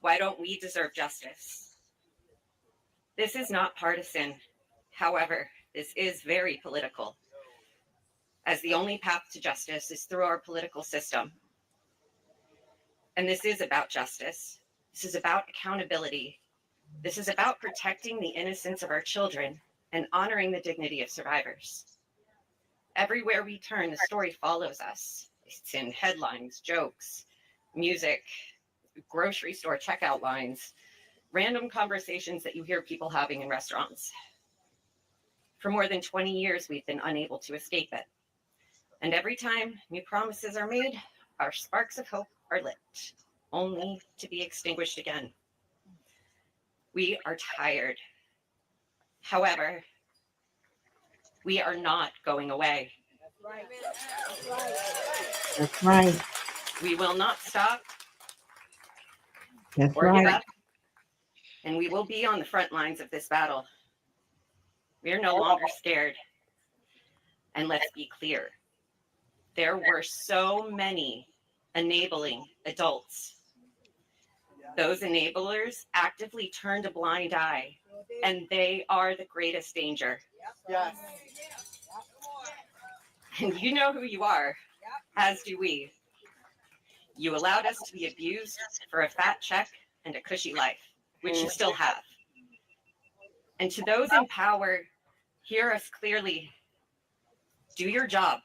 Why don't we deserve justice? This is not partisan. However, this is very political, as the only path to justice is through our political system. And this is about justice. This is about accountability. This is about protecting the innocence of our children and honoring the dignity of survivors. Everywhere we turn, the story follows us. It's in headlines, jokes, music, grocery store checkout lines, random conversations that you hear people having in restaurants. For more than 20 years, we've been unable to escape it. And every time new promises are made, our sparks of hope are lit, only to be extinguished again. We are tired. However, we are not going away. That's right. We will not stop That's or give right. up, and we will be on the front lines of this battle. We are no longer scared. And let's be clear, there were so many enabling adults. Those enablers actively turned a blind eye, and they are the greatest danger. Yes. And you know who you are, as do we. You allowed us to be abused for a fat check and a cushy life, which you still have. And to those in power, hear us clearly. Do your job.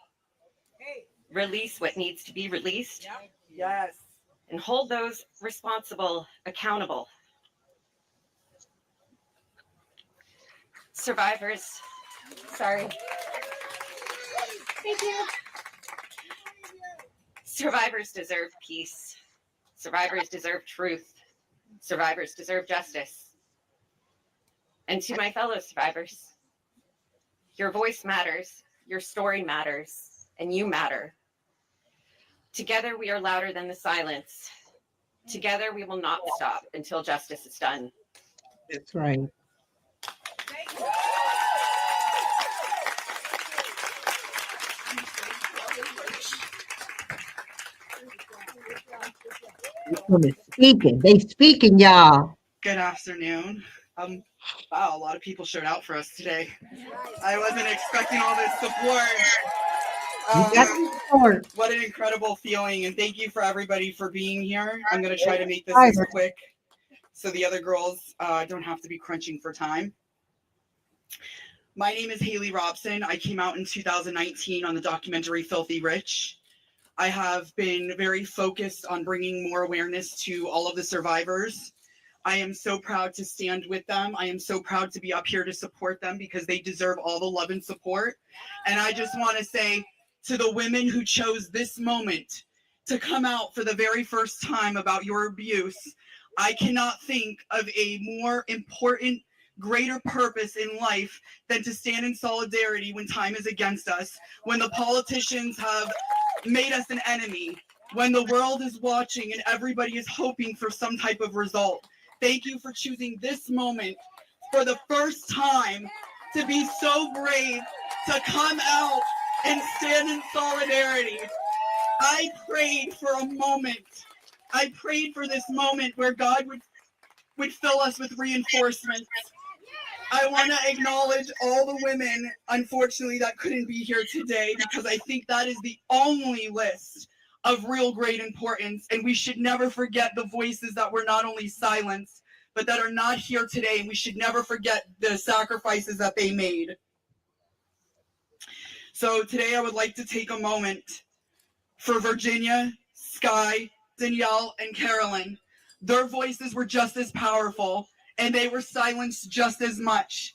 Release what needs to be released. Yes. And hold those responsible accountable. Survivors, sorry. Thank you. Survivors deserve peace. Survivors deserve truth. Survivors deserve justice. And to my fellow survivors, your voice matters, your story matters, and you matter. Together we are louder than the silence. Together we will not stop until justice is done. That's right. Women speaking. They speaking, y'all. Good afternoon. Wow, a lot of people showed out for us today. I wasn't expecting all this support. You got the support. What an incredible feeling, and thank you for everybody for being here. I'm going to try to make this as quick so the other girls don't have to be crunching for time. My name is Haley Robson. I came out in 2019 on the documentary Filthy Rich. I have been very focused on bringing more awareness to all of the survivors. I am so proud to stand with them. I am so proud to be up here to support them because they deserve all the love and support. And I just want to say to the women who chose this moment to come out for the very first time about your abuse, I cannot think of a more important, greater purpose in life than to stand in solidarity when time is against us, when the politicians have made us an enemy, when the world is watching and everybody is hoping for some type of result. Thank you for choosing this moment for the first time to be so brave to come out and stand in solidarity. I prayed for a moment. I prayed for this moment where God would fill us with reinforcements. I want to acknowledge all the women, unfortunately, that couldn't be here today, because I think that is the only list of real great importance. And we should never forget the voices that were not only silenced, but that are not here today. And we should never forget the sacrifices that they made. So today I would like to take a moment for Virginia, Sky, Danielle, and Carolyn. Their voices were just as powerful, and they were silenced just as much.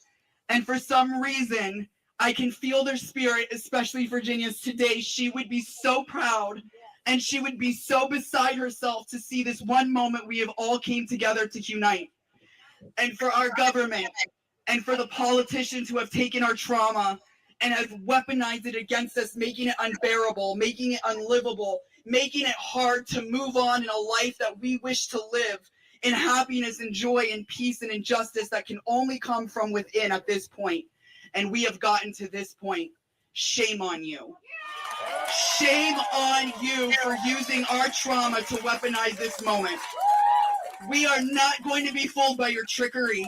And for some reason, I can feel their spirit, especially Virginia's today. She would be so proud, and she would be so beside herself to see this one moment we have all came together to unite. And for our government, and for the politicians who have taken our trauma and have weaponized it against us, making it unbearable, making it unlivable, making it hard to move on in a life that we wish to live in happiness and joy and peace and injustice that can only come from within at this point. And we have gotten to this point. shame on you. Shame on you for using our trauma to weaponize this moment. We are not going to be fooled by your trickery.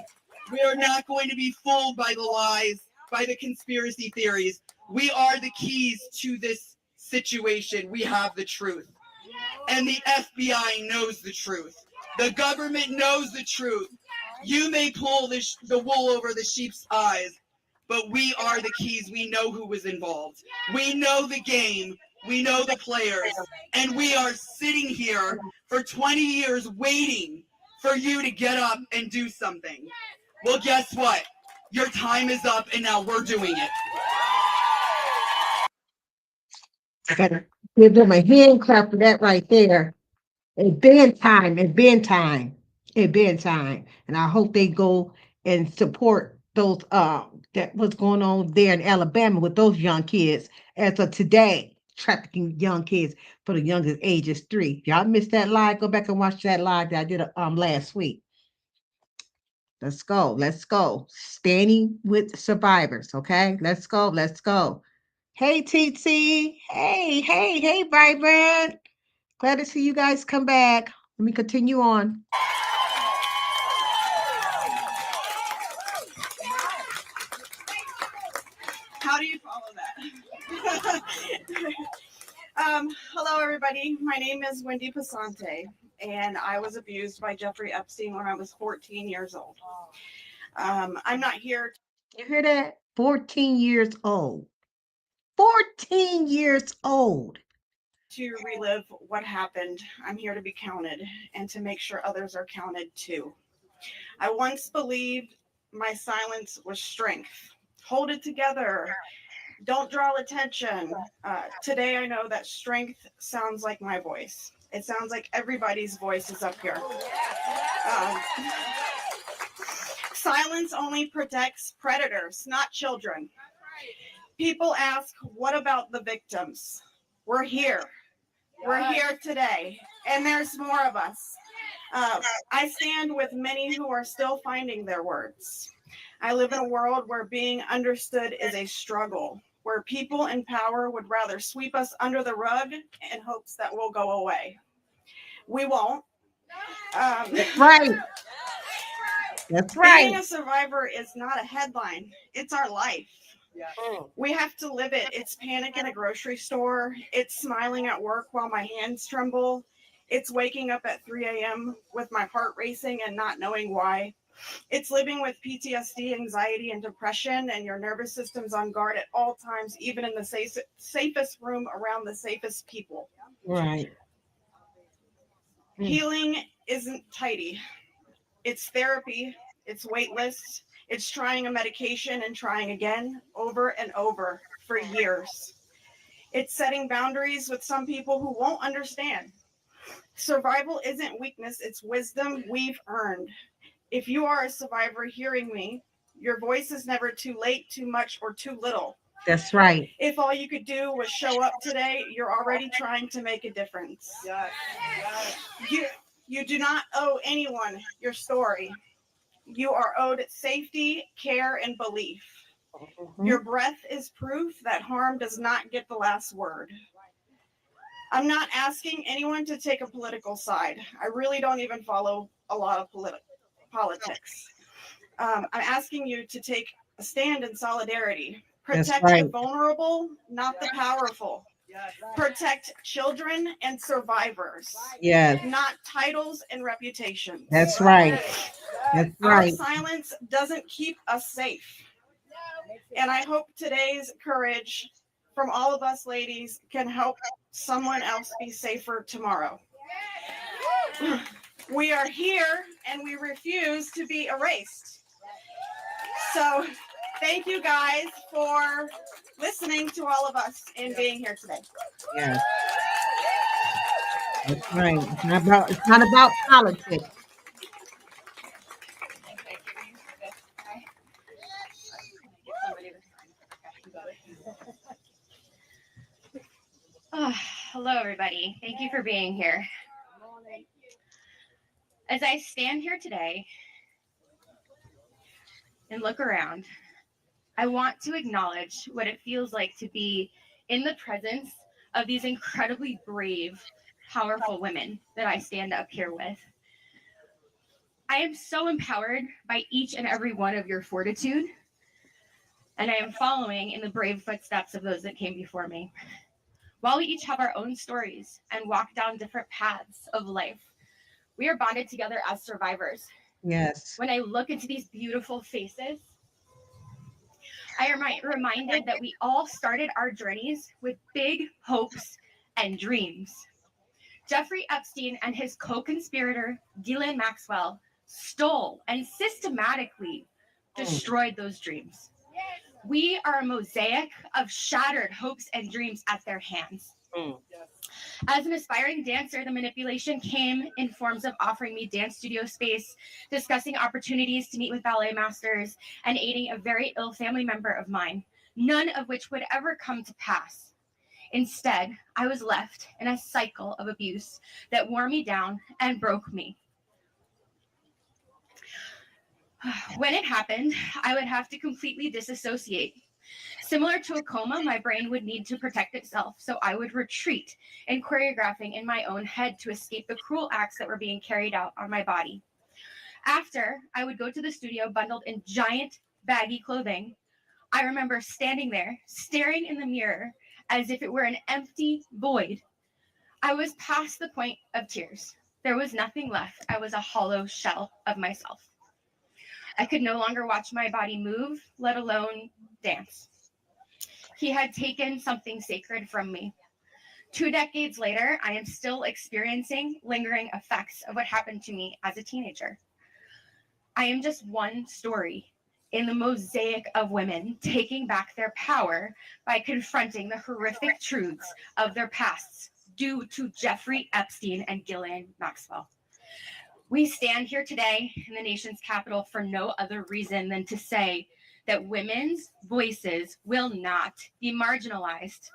We are not going to be fooled by the lies, by the conspiracy theories. We are the keys to this situation. We have the truth. And the FBI knows the truth. The government knows the truth. You may pull the wool over the sheep's eyes, but we are the keys. We know who was involved. We know the game. We know the players. And we are sitting here for 20 years waiting for you to get up and do something. Well, guess what? Your time is up, and now we're doing it. I gotta give them a hand clap for that right there. It's bedtime, it's bedtime, it's bedtime. And I hope they go and support those that what's going on there in Alabama with those young kids as of today, trafficking young kids for the youngest age is 3. If y'all missed that live, go back and watch that live that I did last week. Let's go, let's go. Standing with survivors, okay? Let's go, let's go. Hey, TT. Hey, Vibrant. Glad to see you guys come back. Let me continue on. How do you follow that? Hello, everybody. My name is Wendy Pasante, and I was abused by Jeffrey Epstein when I was 14 years old. I'm not here. You hear that? 14 years old. 14 years old. To relive what happened. I'm here to be counted and to make sure others are counted too. I once believed my silence was strength. Hold it together. Don't draw attention. Today I know that strength sounds like my voice. It sounds like everybody's voice is up here. Silence only protects predators, not children. People ask, what about the victims? We're here. We're here today, and there's more of us. I stand with many who are still finding their words. I live in a world where being understood is a struggle, where people in power would rather sweep us under the rug in hopes that we'll go away. We won't. That's right. That's right. Being a survivor is not a headline. It's our life. We have to live it. It's panic in a grocery store. It's smiling at work while my hands tremble. It's waking up at 3 a.m. with my heart racing and not knowing why. It's living with PTSD, anxiety, and depression, and your nervous system's on guard at all times, even in the safest room around the safest people. Right. Healing isn't tidy. It's therapy. It's waitlist. It's trying a medication and trying again over and over for years. It's setting boundaries with some people who won't understand. Survival isn't weakness. It's wisdom we've earned. If you are a survivor hearing me, your voice is never too late, too much, or too little. That's right. If all you could do was show up today, you're already trying to make a difference. You do not owe anyone your story. You are owed safety, care, and belief. Your breath is proof that harm does not get the last word. I'm not asking anyone to take a political side. I really don't even follow a lot of politics. I'm asking you to take a stand in solidarity. Protect the vulnerable, not the powerful. Protect children and survivors. Yes. Not titles and reputations. That's right. That's right. Our silence doesn't keep us safe. And I hope today's courage from all of us ladies can help someone else be safer tomorrow. We are here and we refuse to be erased. So thank you guys for listening to all of us and being here today. Yes. That's right. It's not about politics. Hello, everybody. Thank you for being here. As I stand here today and look around, I want to acknowledge what it feels like to be in the presence of these incredibly brave, powerful women that I stand up here with. I am so empowered by each and every one of your fortitude, and I am following in the brave footsteps of those that came before me. While we each have our own stories and walk down different paths of life, we are bonded together as survivors. Yes. When I look into these beautiful faces, I am reminded that we all started our journeys with big hopes and dreams. Jeffrey Epstein and his co-conspirator, Ghislaine Maxwell, stole and systematically destroyed those dreams. We are a mosaic of shattered hopes and dreams at their hands. As an aspiring dancer, the manipulation came in forms of offering me dance studio space, discussing opportunities to meet with ballet masters, and aiding a very ill family member of mine, none of which would ever come to pass. Instead, I was left in a cycle of abuse that wore me down and broke me. When it happened, I would have to completely disassociate. Similar to a coma, my brain would need to protect itself, so I would retreat in choreographing in my own head to escape the cruel acts that were being carried out on my body. After, I would go to the studio bundled in giant, baggy clothing. I remember standing there, staring in the mirror as if it were an empty void. I was past the point of tears. There was nothing left. I was a hollow shell of myself. I could no longer watch my body move, let alone dance. He had taken something sacred from me. 2 decades later, I am still experiencing lingering effects of what happened to me as a teenager. I am just one story in the mosaic of women taking back their power by confronting the horrific truths of their pasts due to Jeffrey Epstein and Ghislaine Maxwell. We stand here today in the nation's capital for no other reason than to say that women's voices will not be marginalized.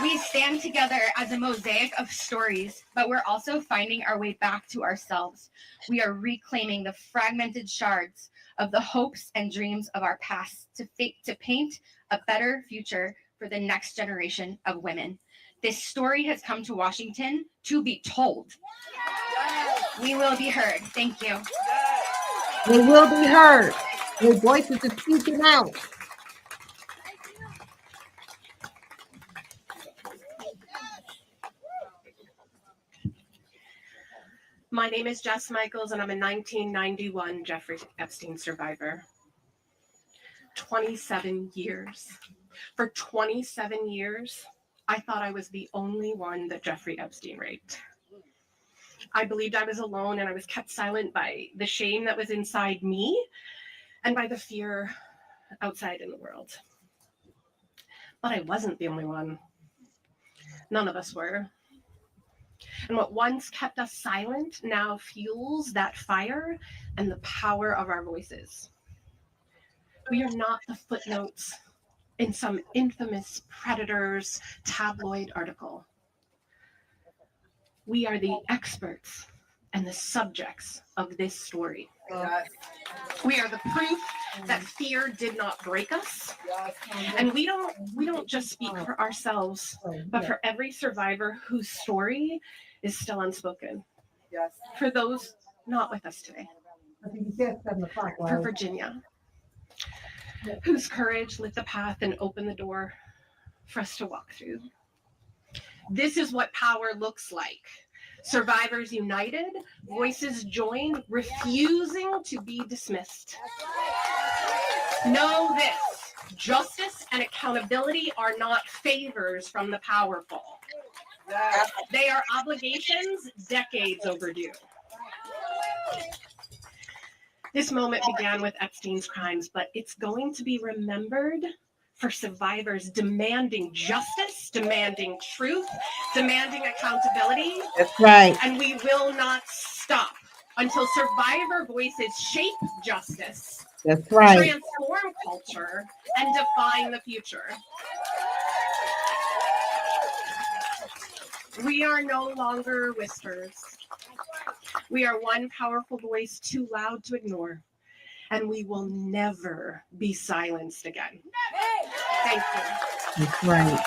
We stand together as a mosaic of stories, but we're also finding our way back to ourselves. We are reclaiming the fragmented shards of the hopes and dreams of our past to paint a better future for the next generation of women. This story has come to Washington to be told. We will be heard. Thank you. They will be heard. Their voices are speaking out. My name is Jess Michaels, and I'm a 1991 Jeffrey Epstein survivor. 27 years. For 27 years, I thought I was the only one that Jeffrey Epstein raped. I believed I was alone, and I was kept silent by the shame that was inside me and by the fear outside in the world. But I wasn't the only one. None of us were. And what once kept us silent now fuels that fire and the power of our voices. We are not the footnotes in some infamous predator's tabloid article. We are the experts and the subjects of this story. We are the proof that fear did not break us. And we don't just speak for ourselves, but for every survivor whose story is still unspoken. For those not with us today. For Virginia, whose courage lit the path and opened the door for us to walk through. This is what power looks like. Survivors united, voices joined, refusing to be dismissed. Know this, justice and accountability are not favors from the powerful. They are obligations decades overdue. This moment began with Epstein's crimes, but it's going to be remembered for survivors demanding justice, demanding truth, demanding accountability. That's right. And we will not stop until survivor voices shape justice, That's right. transform culture, and define the future. We are no longer whispers. We are one powerful voice too loud to ignore. and we will never be silenced again. Thank you. That's right.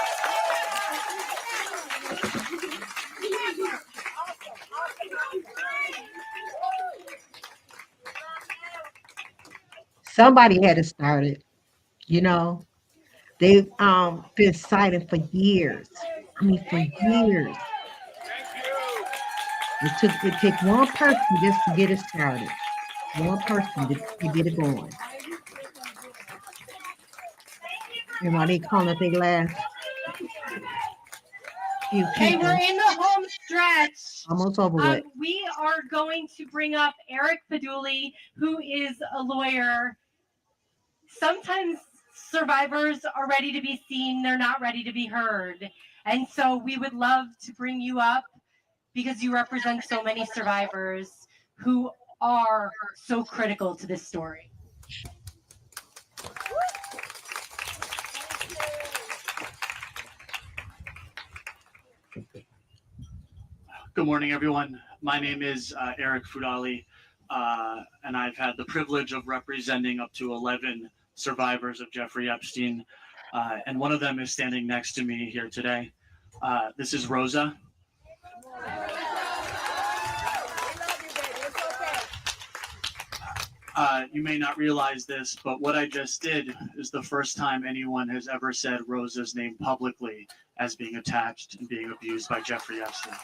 Somebody had to start it. You know, they've been silent for years. I mean, for years. It took one person just to get it started. One person to get it going. And while they calling up their last few Okay, people, we're in the home stretch. almost over with. We are going to bring up 𝑅𝑒𝑒𝑒𝑒𝑟𝑦, who is a lawyer. Sometimes survivors are ready to be seen, they're not ready to be heard. And so we would love to bring you up because you represent so many survivors who are so critical to this story. Good morning, everyone. My name is 𝑅𝑒𝑒𝑒𝑟𝑦, and I've had the privilege of representing up to 11 survivors of Jeffrey Epstein, and one of them is standing next to me here today. This is Rosa. You may not realize this, but what I just did is the first time anyone has ever said Rosa's name publicly as being attached and being abused by Jeffrey Epstein.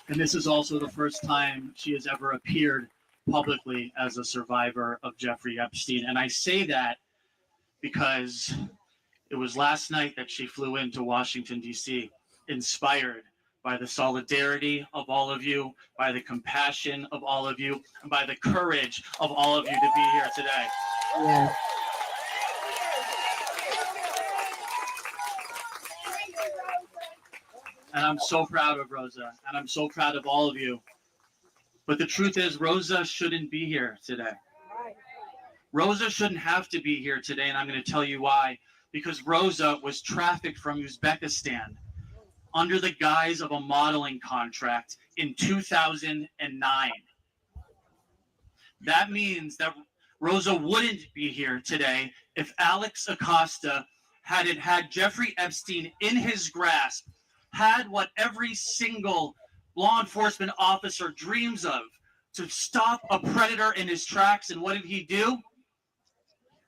And this is also the first time she has ever appeared publicly as a survivor of Jeffrey Epstein. And I say that because it was last night that she flew into Washington, D.C., inspired by the solidarity of all of you, by the compassion of all of you, and by the courage of all of you to be here today. Yeah. And I'm so proud of Rosa, and I'm so proud of all of you. But the truth is, Rosa shouldn't be here today. Rosa shouldn't have to be here today, and I'm going to tell you why. Because Rosa was trafficked from Uzbekistan under the guise of a modeling contract in 2009. That means that Rosa wouldn't be here today if Alex Acosta hadn't had Jeffrey Epstein in his grasp, had what every single law enforcement officer dreams of, to stop a predator in his tracks. And what did he do?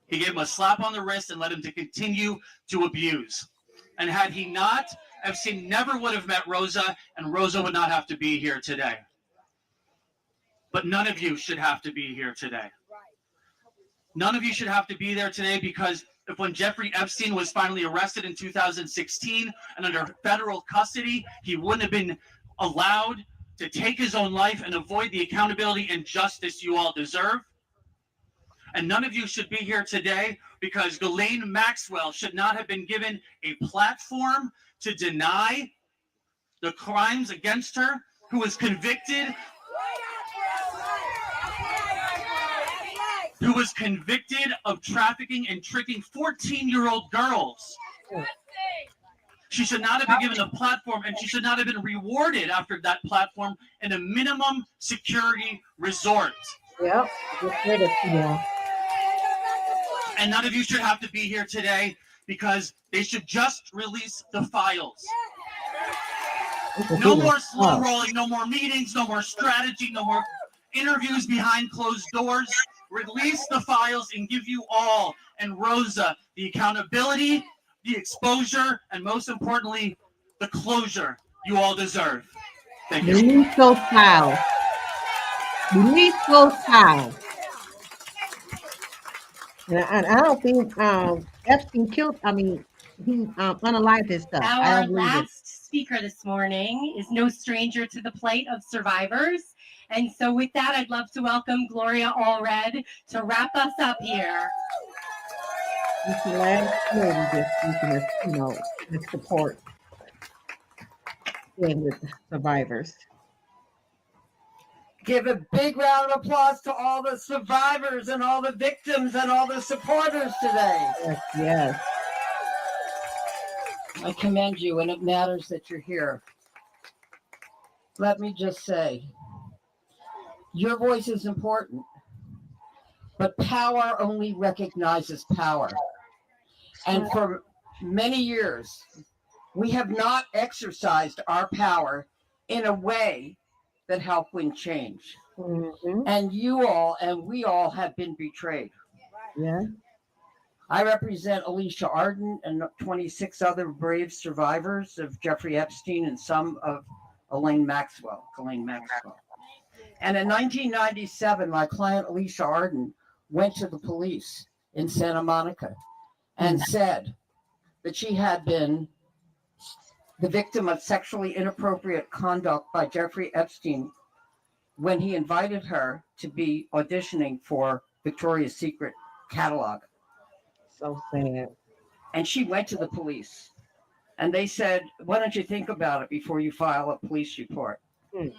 He gave him a slap on the wrist and let him to continue to abuse. And had he not, Epstein never would have met Rosa, and Rosa would not have to be here today. But none of you should have to be here today. None of you should have to be there today, because if when Jeffrey Epstein was finally arrested in 2016 and under federal custody, he wouldn't have been allowed to take his own life and avoid the accountability and justice you all deserve. And none of you should be here today because Ghislaine Maxwell should not have been given a platform to deny the crimes against her, who was convicted of trafficking and tricking 14-year-old girls. She should not have been given a platform, and she should not have been rewarded after that platform in a minimum security resort. Yep. Get rid of you. And none of you should have to be here today because they should just release the files. No more slow rolling, no more meetings, no more strategy, no more interviews behind closed doors. Release the files and give you all and Rosa the accountability, the exposure, and most importantly, the closure you all deserve. Thank you. Release those files. Release those files. And I don't think Epstein killed, he unalived his stuff. Our last speaker this morning is no stranger to the plight of survivors. And so with that, I'd love to welcome Gloria Allred to wrap us up here. It's the last lady just speaking of, the support and with the survivors. Give a big round of applause to all the survivors and all the victims and all the supporters today. Yes, yes. I commend you, and it matters that you're here. Let me just say, your voice is important, but power only recognizes power. And for many years, we have not exercised our power in a way that helped win change. And you all and we all have been betrayed. Yeah. I represent Alicia Arden and 26 other brave survivors of Jeffrey Epstein and some of Ghislaine Maxwell. And in 1997, my client Alicia Arden went to the police in Santa Monica and said that she had been the victim of sexually inappropriate conduct by Jeffrey Epstein when he invited her to be auditioning for Victoria's Secret catalog. So sad. And she went to the police and they said, why don't you think about it before you file a police report?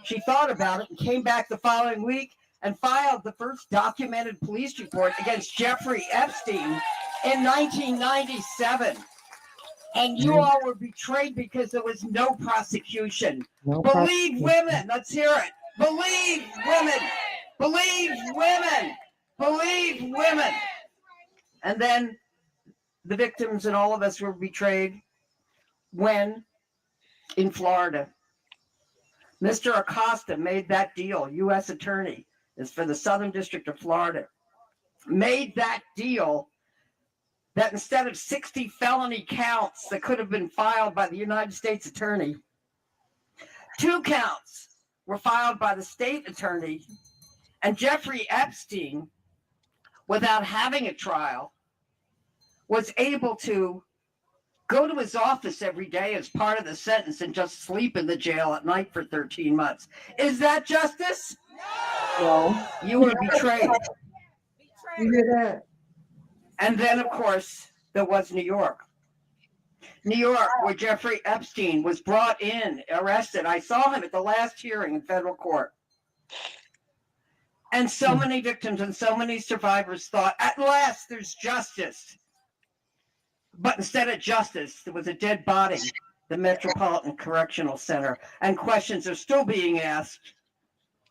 She thought about it and came back the following week and filed the first documented police report against Jeffrey Epstein in 1997. And you all were betrayed because there was no prosecution. Believe women. Let's hear it. Believe women. Believe women. Believe women. And then the victims and all of us were betrayed when, in Florida, Mr. Acosta made that deal, U.S. attorney, is for the Southern District of Florida, made that deal that instead of 60 felony counts that could have been filed by the United States attorney, 2 counts were filed by the state attorney, and Jeffrey Epstein, without having a trial, was able to go to his office every day as part of the sentence and just sleep in the jail at night for 13 months. Is that justice? No. You were betrayed. You hear that? And then, of course, there was New York. New York, where Jeffrey Epstein was brought in, arrested. I saw him at the last hearing in federal court. And so many victims and so many survivors thought, at last, there's justice. But instead of justice, there was a dead body, the Metropolitan Correctional Center. And questions are still being asked.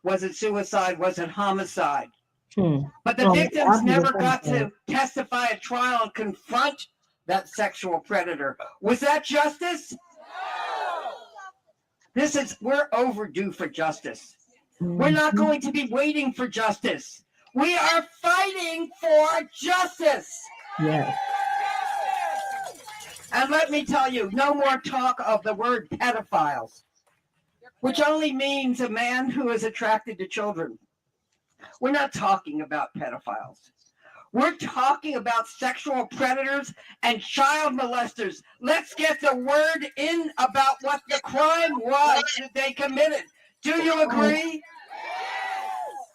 Was it suicide? Was it homicide? But the victims never got to testify at trial and confront that sexual predator. Was that justice? No. We're overdue for justice. We're not going to be waiting for justice. We are fighting for justice. Yes. And let me tell you, no more talk of the word pedophiles, which only means a man who is attracted to children. We're not talking about pedophiles. We're talking about sexual predators and child molesters. Let's get the word in about what the crime was that they committed. Do you agree?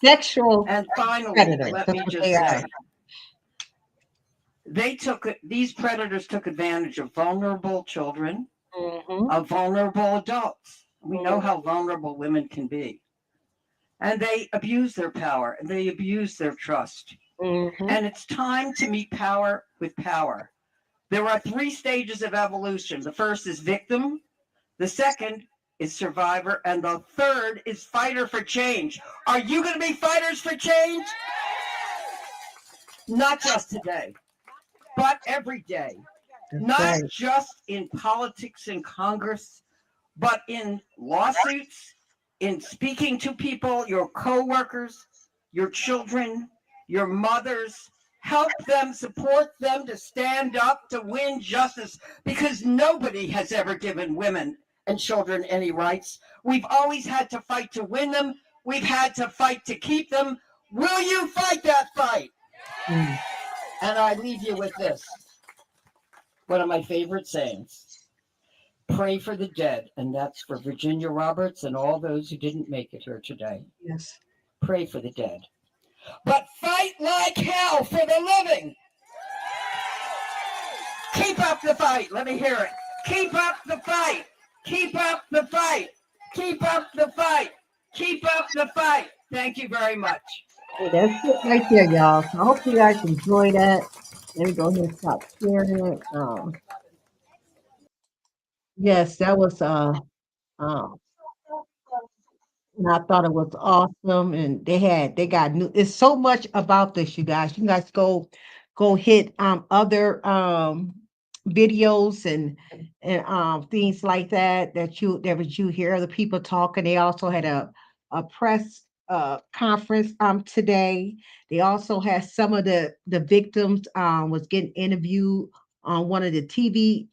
Sexual and finally, predators. let me just say, these predators took advantage of vulnerable children, of vulnerable adults. We know how vulnerable women can be. And they abuse their power and they abuse their trust. And it's time to meet power with power. There are 3 stages of evolution. The first is victim. The second is survivor. And the third is fighter for change. Are you going to be fighters for change? Not just today, but every day. Not just in politics in Congress, but in lawsuits, in speaking to people, your co-workers, your children, your mothers. Help them, support them to stand up to win justice, because nobody has ever given women and children any rights. We've always had to fight to win them. We've had to fight to keep them. Will you fight that fight? And I leave you with this. One of my favorite sayings. Pray for the dead, and that's for Virginia Roberts and all those who didn't make it here today. Yes. Pray for the dead. But fight like hell for the living. Keep up the fight. Let me hear it. Keep up the fight. Keep up the fight. Keep up the fight. Keep up the fight. Thank you very much. Hey, that's it right there, y'all. So I hope you guys enjoy that. Let me go ahead and stop sharing it. Yes, that was um and I thought it was awesome, and they got new. It's so much about this, you guys. You guys go hit other videos and things like that that you hear other people talking. They also had a press conference today. They also had some of the victims was getting interviewed on one of the TV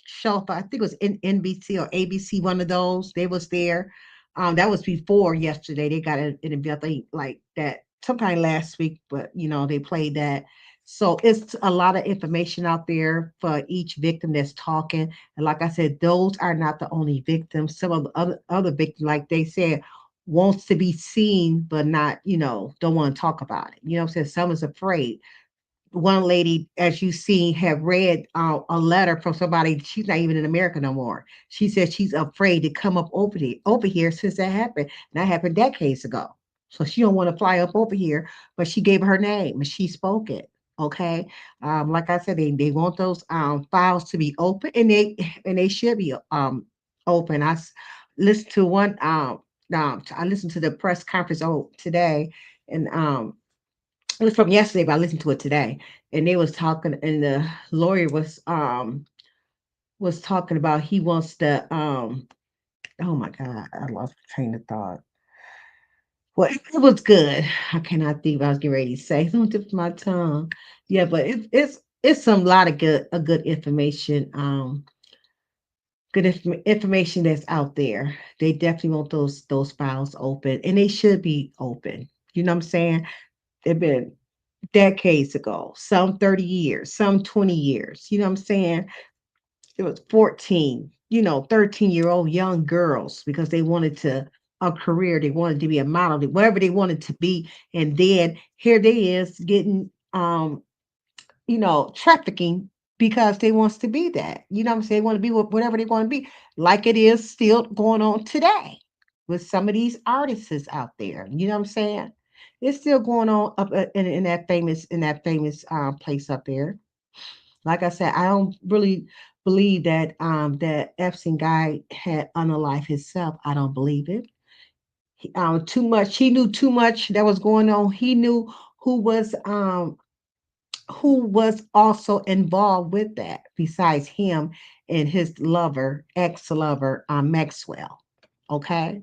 show. I think it was in NBC or ABC, one of those. They was there. That was before yesterday. They got an interview, I think, like that sometime last week, but they played that. So it's a lot of information out there for each victim that's talking. And like I said, those are not the only victims. Some of the other victims, like they said, wants to be seen, but not, don't want to talk about it. You know what I'm saying? Some is afraid. One lady, as you see, have read a letter from somebody. She's not even in America no more. She said she's afraid to come up over here since that happened. And that happened decades ago. So she don't want to fly up over here, but she gave her name and she spoke it. Okay. Like I said, they want those files to be open, and they should be open. Listened to one I listened to the press conference today, and it was from yesterday, but I listened to it today. And they was talking, and the lawyer was talking about he wants to oh my God, I lost the train of thought. Well, it was good. I cannot think what I was getting ready to say. It's on the tip of my tongue. Yeah, but it's some lot of good information. Good information that's out there. They definitely want those files open, and they should be open. You know what I'm saying? They've been decades ago, some 30 years, some 20 years. You know what I'm saying? It was 14, 13-year-old young girls because they wanted to a career, they wanted to be a model, whatever they wanted to be. And then here they is getting trafficking because they wants to be that. You know what I'm saying? They want to be whatever they want to be, like it is still going on today with some of these artists out there. You know what I'm saying? It's still going on up in that famous place up there. Like I said, I don't really believe that Epstein guy had unalive himself. I don't believe it. Too much. He knew too much that was going on. He knew who was um who was also involved with that besides him and his lover, ex-lover, Maxwell. Okay,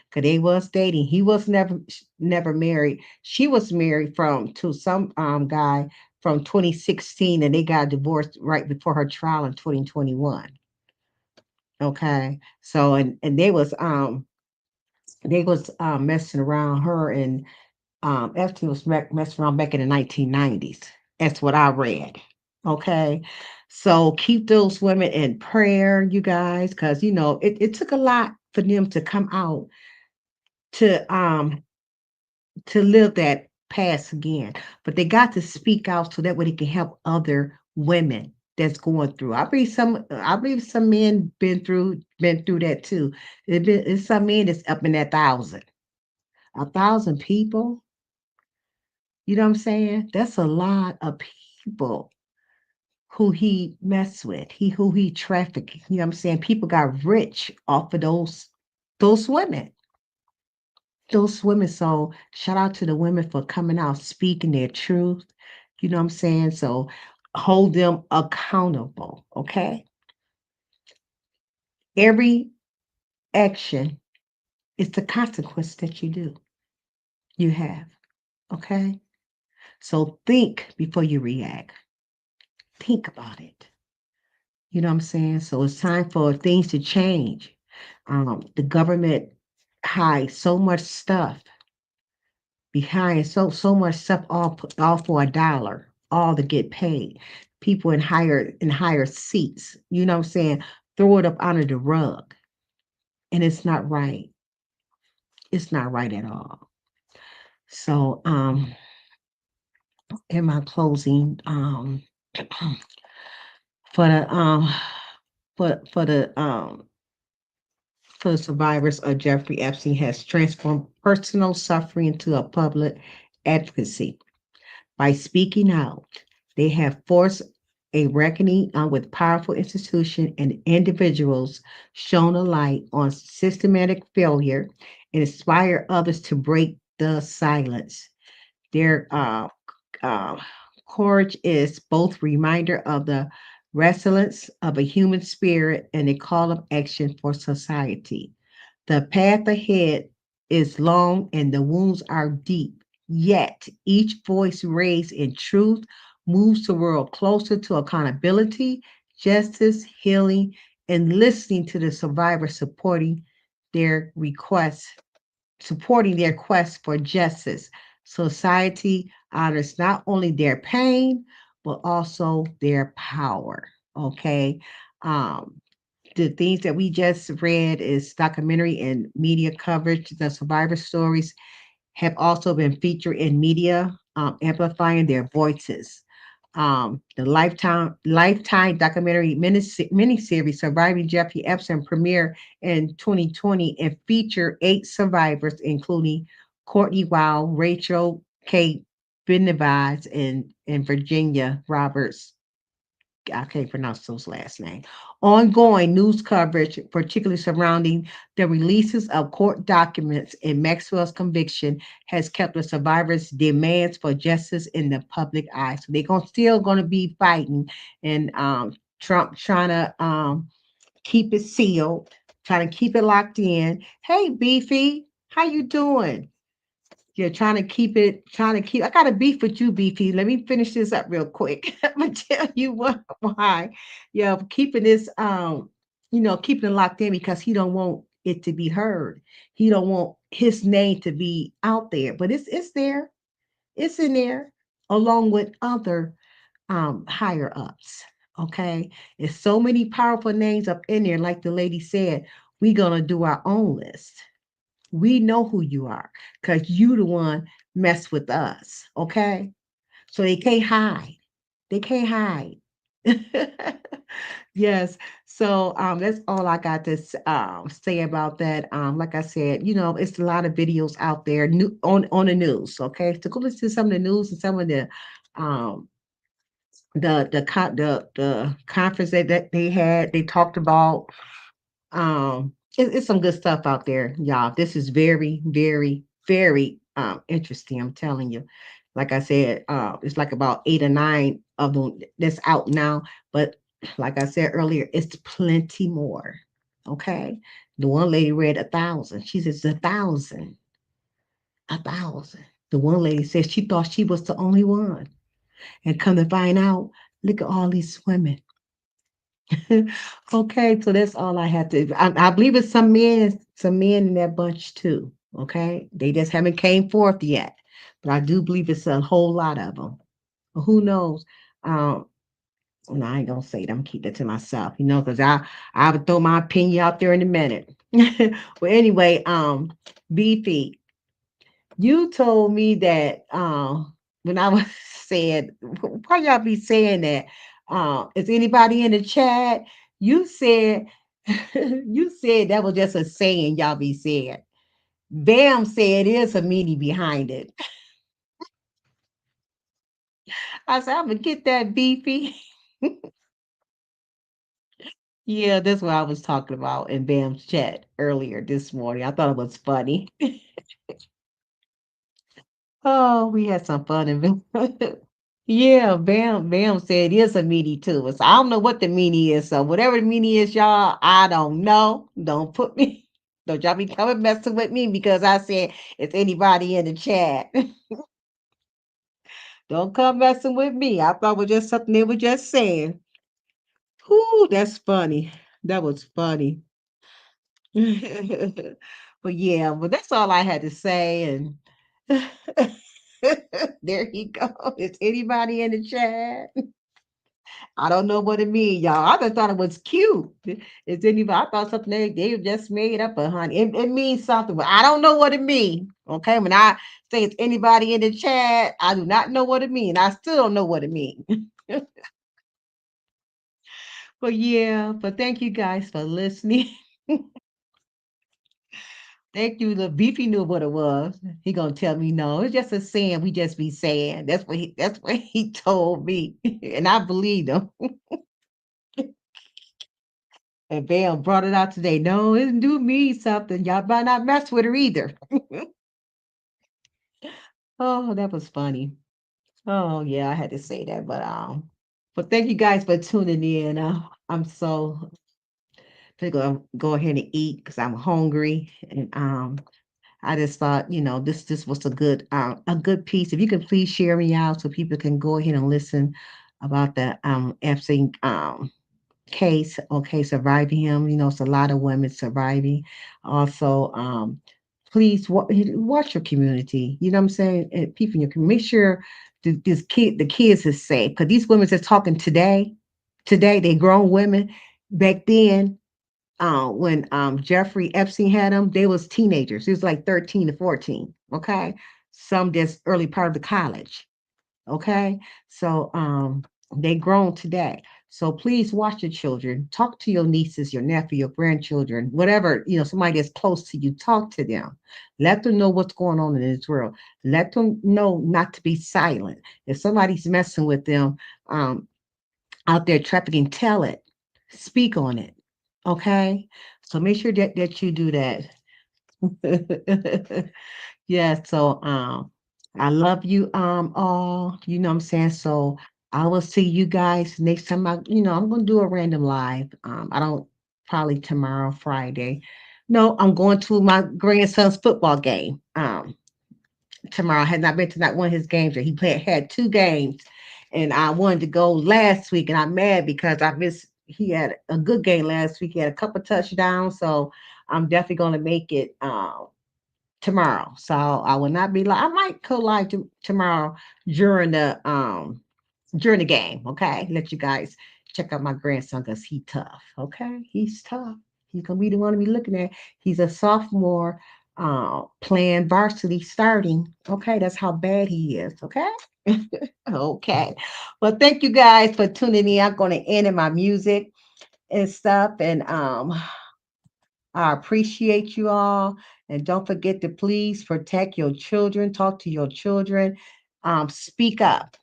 because they was dating. He was never married. She was married to some guy from 2016, and they got divorced right before her trial in 2021. Okay, so and they was messing around, her and Epstein was messing around back in the 1990s. That's what I read. Okay. So keep those women in prayer, you guys, because it took a lot for them to come out to live that past again. But they got to speak out so that way they can help other women that's going through. I believe some men been through that too. It's some men that's up in that thousand. 1,000 people. You know what I'm saying? That's a lot of people who he messed with, who he trafficked. You know what I'm saying? People got rich off of those women. Those women. So shout out to the women for coming out, speaking their truth. You know what I'm saying? So hold them accountable. Okay. Every action is the consequence that you have. Okay. So think before you react. Think about it. You know what I'm saying? So it's time for things to change. The government hides so much stuff behind, so much stuff, all for $1, all to get paid. People in higher seats. You know what I'm saying? Throw it up under the rug, and it's not right. It's not right at all. So, in my closing, for the for the for the survivors of Jeffrey Epstein has transformed personal suffering into a public advocacy. By speaking out, they have forced a reckoning with powerful institutions and individuals shone a light on systematic failure and inspire others to break the silence. Their uh, courage is both reminder of the resilience of a human spirit and a call of action for society. The path ahead is long and the wounds are deep. Yet each voice raised in truth moves the world closer to accountability, justice, healing, and listening to the survivors their requests, supporting their quest for justice. Society honors not only their pain, but also their power. Okay. Um, the things that we just read is documentary and media coverage. The survivor stories have also been featured in media, amplifying their voices. The Lifetime documentary miniseries "Surviving Jeffrey Epstein" premiered in 2020 and featured 8 survivors, including Courtney Wild, Rachel K. Benavides, and Virginia Roberts. I can't pronounce those last names. Ongoing news coverage, particularly surrounding the releases of court documents and Maxwell's conviction, has kept the survivors' demands for justice in the public eye. So they're still going to be fighting, and Trump trying to keep it sealed, trying to keep it locked in. Hey, Beefy, how you doing? You're trying to keep it, trying to keep. I got a beef with you, Beefy. Let me finish this up real quick. I'm gonna tell you why. Yeah, keeping this, keeping it locked in because he don't want it to be heard. He don't want his name to be out there, but it's there. It's in there along with other higher ups. Okay, it's so many powerful names up in there. Like the lady said, we're gonna do our own list. We know who you are because you the one mess with us. Okay. So they can't hide. They can't hide. Yes. So that's all I got to say about that. Like I said, it's a lot of videos out there on the news. Okay. So go listen to some of the news and some of um the conference that they had. They talked about it's some good stuff out there, y'all. This is very, very, very interesting. I'm telling you. Like I said, it's like about 8 or 9 of them that's out now. But like I said earlier, it's plenty more. Okay. The one lady read 1,000. She says 1,000, 1,000. The one lady said she thought she was the only one. And come to find out, look at all these women. Okay, so that's all I had to. I believe it's some men in that bunch too. Okay, they just haven't came forth yet, but I do believe it's a whole lot of them. Who knows? Um, no, I ain't gonna say it. I'm gonna keep that to myself, because I would throw my opinion out there in a minute. Well, anyway, Beefy, you told me that when I was saying, why y'all be saying that? Is anybody in the chat? You said you said that was just a saying y'all be saying. Bam said there's a meaning behind it. I said, I'm gonna get that, Beefy. Yeah, that's what I was talking about in Bam's chat earlier this morning. I thought it was funny. Oh, we had some fun in Yeah, Bam said it's a meanie too. So I don't know what the meanie is. So whatever the meanie is, y'all, I don't know. Don't put me, don't y'all be coming messing with me because I said it's anybody in the chat. Don't come messing with me. I thought it was just something they were just saying. Whoo, that's funny. That was funny. But yeah, but that's all I had to say. And there you go. Is anybody in the chat? I don't know what it means, y'all. I just thought it was cute. Is anybody? I thought something they just made up, honey. It means something, but I don't know what it means. Okay, when I say it's anybody in the chat, I do not know what it means. I still don't know what it means. But yeah, but thank you guys for listening. Thank you. The beefy knew what it was. He gonna tell me no. It's just a saying. We just be saying. That's what he told me, and I believed him. And Bam brought it out today. No, it do mean something. Y'all better not mess with her either. Oh, that was funny. Oh yeah, I had to say that, but thank you guys for tuning in. I'm so gonna go ahead and eat because I'm hungry, and I just thought, this was a good piece. If you can please share me out so people can go ahead and listen about the Epstein case, okay, surviving him. It's a lot of women surviving. Also, please watch your community. You know what I'm saying? And people in your community, make sure the kids is safe. Because these women that's talking today, they grown women. Back then, when Jeffrey Epstein had them, they was teenagers. It was like 13 to 14. Okay. Some just early part of the college. Okay. So they grown today. So please watch your children. Talk to your nieces, your nephew, your grandchildren, whatever, somebody that's close to you, talk to them. Let them know what's going on in this world. Let them know not to be silent. If somebody's messing with them out there trafficking, tell it. Speak on it. Okay? So make sure that you do that. Yeah, so I love you all, you know what I'm saying? So I will see you guys next time. I'm gonna do a random live. I don't probably tomorrow, Friday. No, I'm going to my grandson's football game. Tomorrow. I had not been to not one of his games yet. He had 2 games, and I wanted to go last week, and I'm mad because I missed. He had a good game last week. He had a couple touchdowns, so I'm definitely going to make it tomorrow. So I will not be live. I might go live tomorrow during the game. Okay, let you guys check out my grandson because he's tough. Okay, he's tough. He's gonna be the one to be looking at. He's a sophomore, playing varsity starting. Okay, that's how bad he is. Okay. Okay. Well, thank you guys for tuning in. I'm going to end in my music and stuff. And I appreciate you all. And don't forget to please protect your children. Talk to your children. Speak up.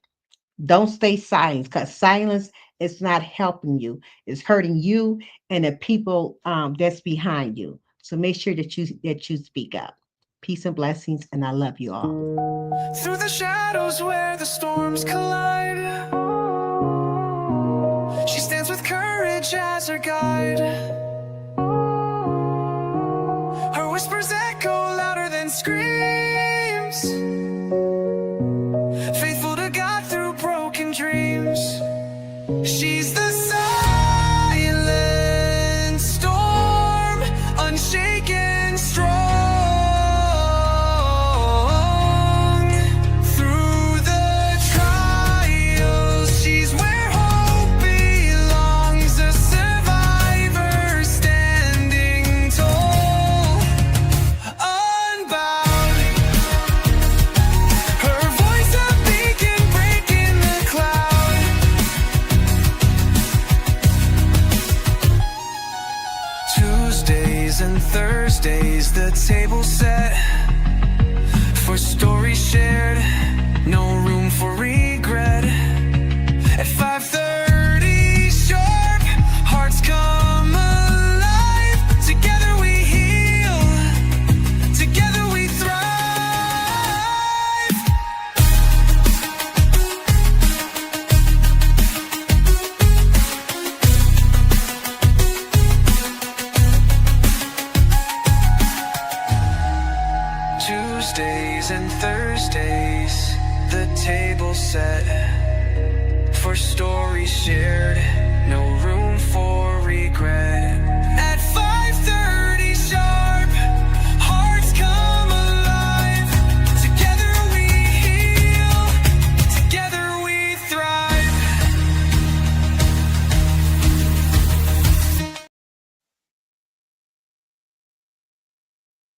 Don't stay silent because silence is not helping you. It's hurting you and the people that's behind you. So make sure that you speak up. Peace and blessings, and I love you all. Through the shadows where the storms collide, she stands with courage as her guide. Her whispers echo louder than screams, faithful to God through broken dreams. She's the silent storm, unshaken, strong. Through the trials, she's where hope belongs. A survivor standing tall, unbowed. Her voice a beacon breaking the cloud. Tuesdays and Thursdays, the table set for stories shared, no room for regret. At 5:30 sharp, hearts come alive. Together we heal, together we thrive. Tuesdays and Thursdays, the table set for stories shared, no room for regret.